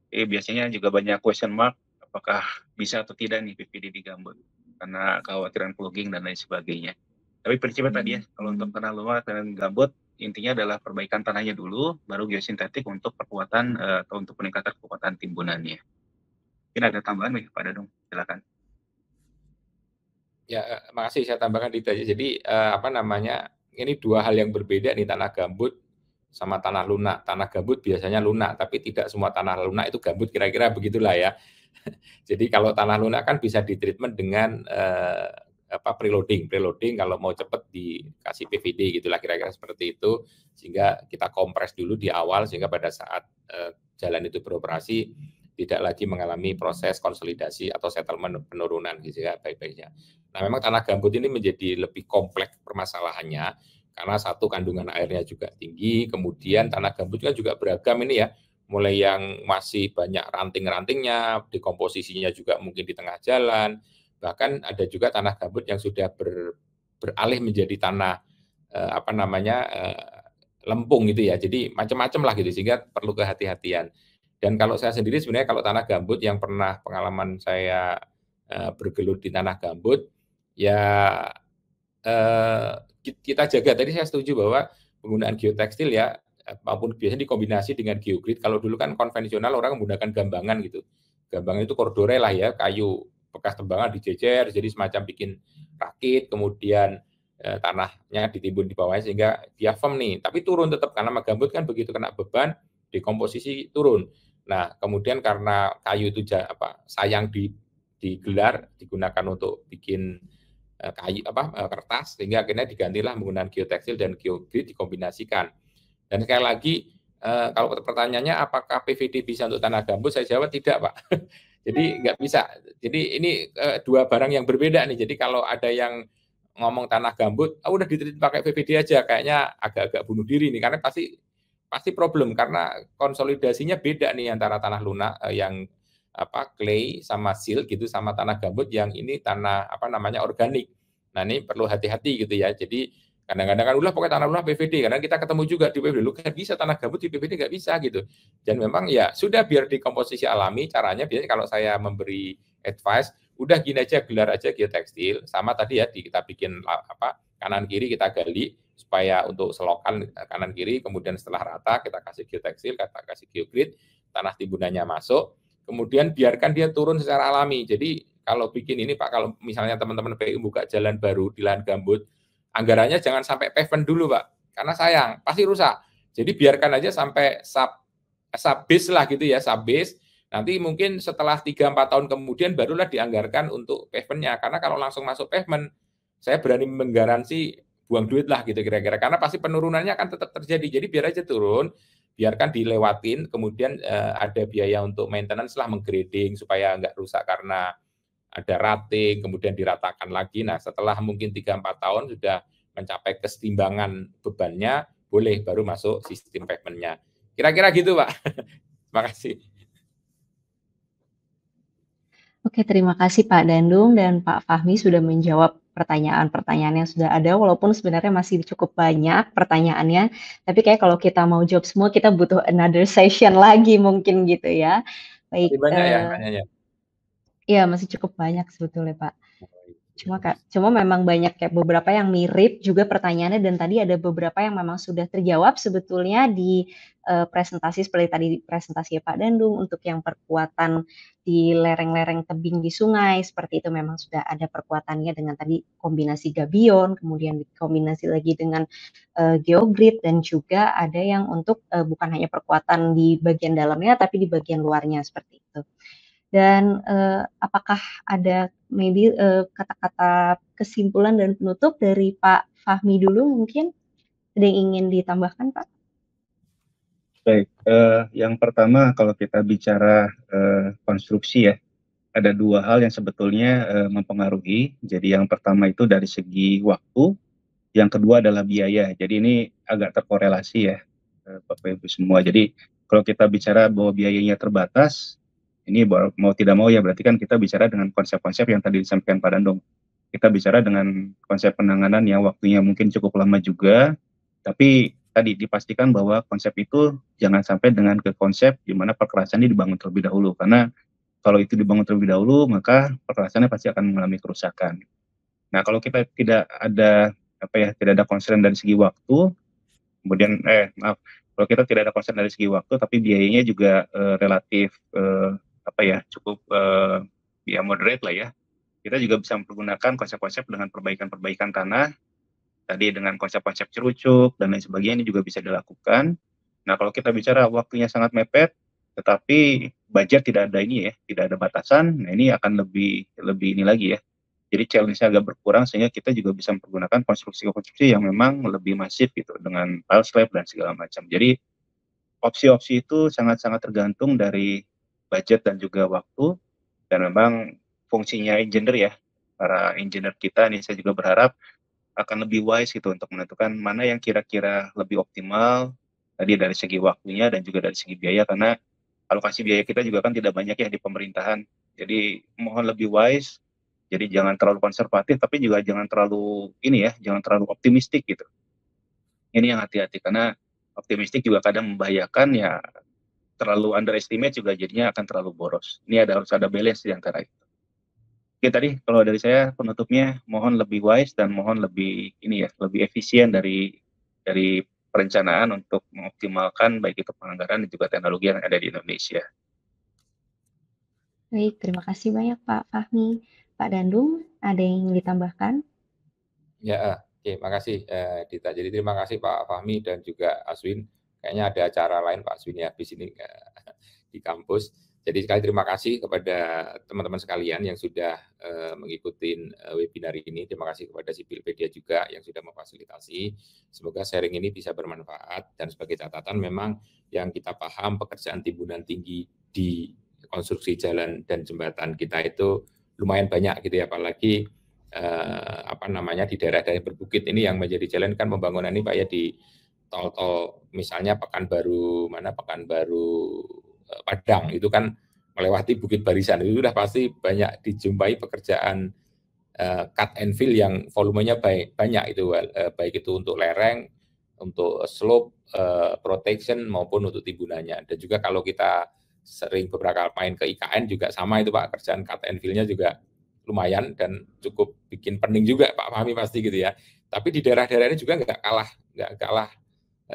Biasanya juga banyak question mark apakah bisa atau tidak nih PVD di gambut karena kekhawatiran plugging dan lain sebagainya. Tapi prinsipnya tadi ya, kalau untuk tanah lunak dan gambut intinya adalah perbaikan tanahnya dulu, baru geosintetik untuk perkuatan atau untuk peningkatan kekuatan timbunannya. Mungkin ada tambahan nih Pak Danung, silakan. Ya, makasih, saya tambahkan itu aja. Jadi ini dua hal yang berbeda nih, tanah gambut sama tanah lunak. Tanah gambut biasanya lunak, tapi tidak semua tanah lunak itu gambut, kira-kira begitulah ya. Jadi kalau tanah lunak kan bisa ditreatment dengan preloading kalau mau cepat dikasih PVD gitulah, kira-kira seperti itu, sehingga kita kompres dulu di awal sehingga pada saat jalan itu beroperasi tidak lagi mengalami proses konsolidasi atau settlement penurunan gitu ya, baik-baiknya. Nah, memang tanah gambut ini menjadi lebih kompleks permasalahannya karena satu, kandungan airnya juga tinggi, kemudian tanah gambut kan juga beragam ini ya, mulai yang masih banyak ranting-rantingnya, dekomposisinya juga mungkin di tengah jalan, bahkan ada juga tanah gambut yang sudah beralih menjadi tanah lempung gitu ya, jadi macam-macam lah gitu, sehingga perlu kehati-hatian. Dan kalau saya sendiri sebenarnya kalau tanah gambut yang pernah pengalaman saya bergelut di tanah gambut, ya kita jaga. Tadi saya setuju bahwa penggunaan geotekstil ya, maupun biasanya dikombinasi dengan geogrid. Kalau dulu kan konvensional orang menggunakan gambangan gitu. Gambangan itu kordore lah ya, kayu bekas tembangan dijejer, jadi semacam bikin rakit, kemudian tanahnya ditimbun di bawahnya sehingga dia firm nih. Tapi turun tetap karena gambut kan begitu kena beban, dekomposisi turun. Nah, kemudian karena kayu itu sayang digelar, digunakan untuk bikin kayu kertas, sehingga akhirnya digantilah menggunakan geotekstil dan geogrid dikombinasikan. Dan sekali lagi, kalau pertanyaannya apakah PVD bisa untuk tanah gambut, saya jawab tidak, Pak. Jadi nggak bisa. Jadi ini dua barang yang berbeda nih. Jadi kalau ada yang ngomong tanah gambut, udah ditreat pakai PVD aja, kayaknya agak-agak bunuh diri nih, karena pasti problem karena konsolidasinya beda nih antara tanah lunak yang clay sama silt gitu, sama tanah gambut yang ini tanah organik. Nah, ini perlu hati-hati gitu ya. Jadi kadang-kadang kan udah pokoknya tanah lunak PVD, karena kita ketemu juga di PVD, lu kan bisa tanah gambut di PVD nggak bisa gitu. Dan memang ya sudah, biar dikomposisi alami. Caranya biasanya kalau saya memberi advice, udah gini aja, gelar aja geotekstil, sama tadi ya kita bikin kanan kiri kita gali supaya untuk selokan kanan kiri, kemudian setelah rata kita kasih geotekstil, kita kasih geogrid, tanah timbunannya masuk, kemudian biarkan dia turun secara alami. Jadi kalau bikin ini Pak, kalau misalnya teman-teman PU buka jalan baru di lahan gambut, anggarannya jangan sampai pavement dulu Pak, karena sayang, pasti rusak. Jadi biarkan aja sampai sub-base lah gitu ya, sub-base. Nanti mungkin setelah 3-4 tahun kemudian barulah dianggarkan untuk pavementnya, karena kalau langsung masuk pavement, saya berani menggaransi buang duit lah gitu kira-kira, karena pasti penurunannya akan tetap terjadi. Jadi biar aja turun, biarkan dilewatin, kemudian ada biaya untuk maintenance lah, menggrading supaya nggak rusak karena ada rating, kemudian diratakan lagi. Nah, setelah mungkin 3-4 tahun sudah mencapai kesetimbangan bebannya, boleh baru masuk sistem pavementnya. Kira-kira gitu, Pak. Terima kasih. Oke, terima kasih Pak Dandung dan Pak Fahmi sudah menjawab pertanyaan-pertanyaan yang sudah ada, walaupun sebenarnya masih cukup banyak pertanyaannya, tapi kayak kalau kita mau jawab semua, kita butuh another session lagi mungkin gitu ya. Masih Baik, banyak ya nanyanya? iya masih cukup banyak sebetulnya Pak. Cuma memang banyak kayak beberapa yang mirip juga pertanyaannya, dan tadi ada beberapa yang memang sudah terjawab sebetulnya di presentasi seperti tadi presentasi Pak Dandung untuk yang perkuatan di lereng-lereng tebing di sungai, seperti itu memang sudah ada perkuatannya dengan tadi kombinasi gabion, kemudian dikombinasi lagi dengan geogrid, dan juga ada yang untuk bukan hanya perkuatan di bagian dalamnya tapi di bagian luarnya seperti itu. Dan apakah ada maybe kata-kata kesimpulan dan penutup dari Pak Fahmi dulu mungkin? Ada yang ingin ditambahkan, Pak? Baik, yang pertama kalau kita bicara konstruksi ya, ada dua hal yang sebetulnya mempengaruhi. Jadi yang pertama itu dari segi waktu, yang kedua adalah biaya. Jadi ini agak terkorelasi ya, Bapak Ibu semua. Jadi kalau kita bicara bahwa biayanya terbatas, ini mau tidak mau ya berarti kan kita bicara dengan konsep-konsep yang tadi disampaikan Pak Dandung. Kita bicara dengan konsep penanganan yang waktunya mungkin cukup lama juga, tapi tadi dipastikan bahwa konsep itu jangan sampai dengan ke konsep di mana perkerasan ini dibangun terlebih dahulu, karena kalau itu dibangun terlebih dahulu maka perkerasannya pasti akan mengalami kerusakan. Nah, kalau kita tidak ada tidak ada concern dari segi waktu, kemudian kalau kita tidak ada concern dari segi waktu tapi biayanya juga relatif cukup ya moderate lah ya. Kita juga bisa menggunakan konsep-konsep dengan perbaikan-perbaikan tanah, tadi dengan konsep-konsep cerucuk dan lain sebagainya, ini juga bisa dilakukan. Nah, kalau kita bicara waktunya sangat mepet, tetapi budget tidak ada tidak ada batasan, nah ini akan lebih ini lagi ya. Jadi challenge-nya agak berkurang sehingga kita juga bisa menggunakan konstruksi-konstruksi yang memang lebih masif gitu dengan tile slab dan segala macam. Jadi opsi-opsi itu sangat-sangat tergantung dari budget dan juga waktu, dan memang fungsinya engineer ya, para engineer kita nih saya juga berharap akan lebih wise gitu untuk menentukan mana yang kira-kira lebih optimal tadi dari segi waktunya dan juga dari segi biaya, karena alokasi biaya kita juga kan tidak banyak ya di pemerintahan. Jadi mohon lebih wise, jadi jangan terlalu konservatif tapi juga jangan terlalu jangan terlalu optimistik gitu. Ini yang hati-hati, karena optimistik juga kadang membahayakan ya, terlalu underestimate juga jadinya akan terlalu boros. Ini harus ada balance di antara itu. Oke, tadi kalau dari saya penutupnya mohon lebih wise dan mohon lebih lebih efisien dari perencanaan untuk mengoptimalkan baik itu penganggaran dan juga teknologi yang ada di Indonesia. Baik, terima kasih banyak Pak Fahmi. Pak Dandung, ada yang ingin ditambahkan? Ya, oke, makasih Dita. Jadi terima kasih Pak Fahmi dan juga Aswin. Kayaknya ada acara lain Pak Aswin ya habis ini di kampus. Jadi sekali terima kasih kepada teman-teman sekalian yang sudah mengikuti webinar ini. Terima kasih kepada Sipilpedia juga yang sudah memfasilitasi. Semoga sharing ini bisa bermanfaat, dan sebagai catatan memang yang kita paham pekerjaan timbunan tinggi di konstruksi jalan dan jembatan kita itu lumayan banyak gitu ya, apalagi di daerah-daerah berbukit ini yang menjadi challenge kan pembangunan ini Pak ya, di tol-tol misalnya Pekanbaru Padang itu kan melewati Bukit Barisan, itu sudah pasti banyak dijumpai pekerjaan cut and fill yang volumenya banyak itu, baik itu untuk lereng, untuk slope protection maupun untuk timbunannya. Dan juga kalau kita sering beberapa main ke IKN juga sama itu Pak, kerjaan cut and fill-nya juga lumayan dan cukup bikin pening juga Pak Fahmi pasti gitu ya. Tapi di daerah-daerah ini juga nggak kalah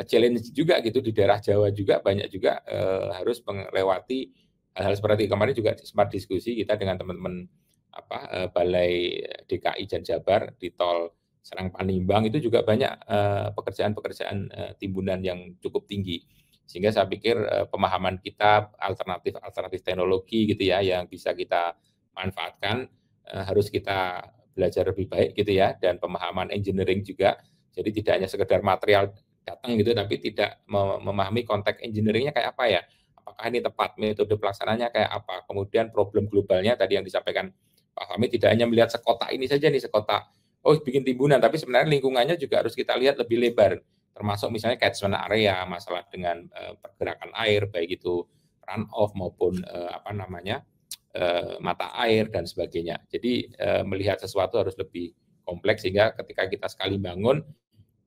challenge juga gitu. Di daerah Jawa juga banyak juga harus melewati hal-hal seperti kemarin juga sempat diskusi kita dengan teman-teman Balai DKI dan Jabar di tol Serang Panimbang, itu juga banyak pekerjaan-pekerjaan timbunan yang cukup tinggi. Sehingga saya pikir pemahaman kita alternatif teknologi gitu ya yang bisa kita manfaatkan harus kita belajar lebih baik gitu ya, dan pemahaman engineering juga. Jadi tidak hanya sekedar material datang gitu, tapi tidak memahami konteks engineeringnya kayak apa ya, apakah ini tepat, metode pelaksananya kayak apa, kemudian problem globalnya tadi yang disampaikan Pak Fahmi, tidak hanya melihat sekotak ini saja nih, sekotak bikin timbunan, tapi sebenarnya lingkungannya juga harus kita lihat lebih lebar. termasuk misalnya catchment area, masalah dengan pergerakan air, baik itu run off maupun mata air dan sebagainya. Jadi melihat sesuatu harus lebih kompleks, sehingga ketika kita sekali bangun,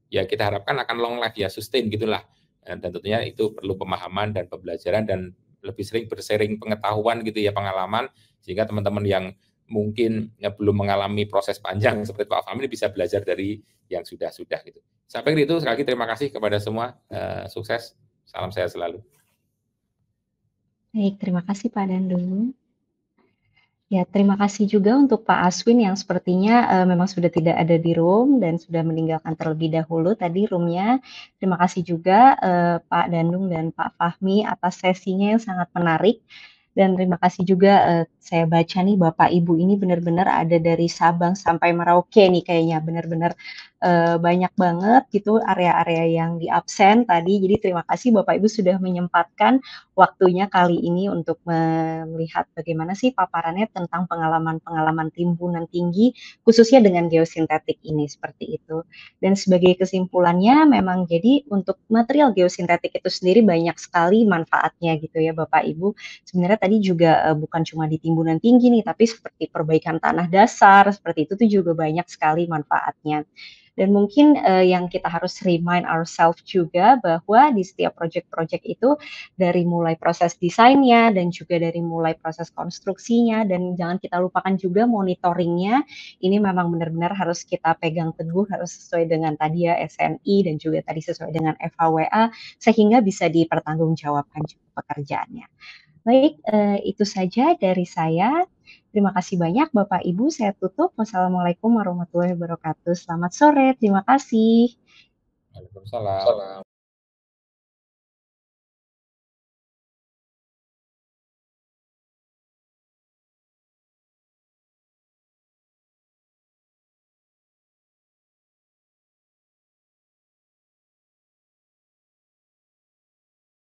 ya kita harapkan akan long life, ya sustain gitulah. Dan tentunya itu perlu pemahaman dan pembelajaran dan lebih sering bersharing pengetahuan gitu ya, pengalaman, sehingga teman-teman yang mungkin belum mengalami proses panjang seperti Pak Fahmi bisa belajar dari yang sudah-sudah gitu. Sampai itu, sekali lagi terima kasih kepada semua, sukses, salam sehat selalu. Baik, terima kasih Pak Dandung. Ya, terima kasih juga untuk Pak Aswin yang sepertinya memang sudah tidak ada di room dan sudah meninggalkan terlebih dahulu tadi roomnya. Terima kasih juga Pak Dandung dan Pak Fahmi atas sesinya yang sangat menarik. Dan terima kasih juga saya baca nih Bapak Ibu ini benar-benar ada dari Sabang sampai Merauke nih kayaknya, benar-benar banyak banget gitu area-area yang di absen tadi. Jadi terima kasih Bapak Ibu sudah menyempatkan waktunya kali ini untuk melihat bagaimana sih paparannya tentang pengalaman-pengalaman timbunan tinggi khususnya dengan geosintetik ini, seperti itu. Dan sebagai kesimpulannya memang jadi untuk material geosintetik itu sendiri banyak sekali manfaatnya gitu ya Bapak Ibu. Sebenarnya tadi juga bukan cuma di timbunan tinggi nih, tapi seperti perbaikan tanah dasar, seperti itu tuh juga banyak sekali manfaatnya. Dan mungkin yang kita harus remind ourselves juga bahwa di setiap project-project itu dari mulai proses desainnya dan juga dari mulai proses konstruksinya, dan jangan kita lupakan juga monitoringnya. Ini memang benar-benar harus kita pegang teguh, harus sesuai dengan tadi ya SNI dan juga tadi sesuai dengan FHWA sehingga bisa dipertanggungjawabkan juga pekerjaannya. Baik, itu saja dari saya. Terima kasih banyak Bapak Ibu, saya tutup. Wassalamualaikum warahmatullahi wabarakatuh. Selamat sore, terima kasih. Waalaikumsalam.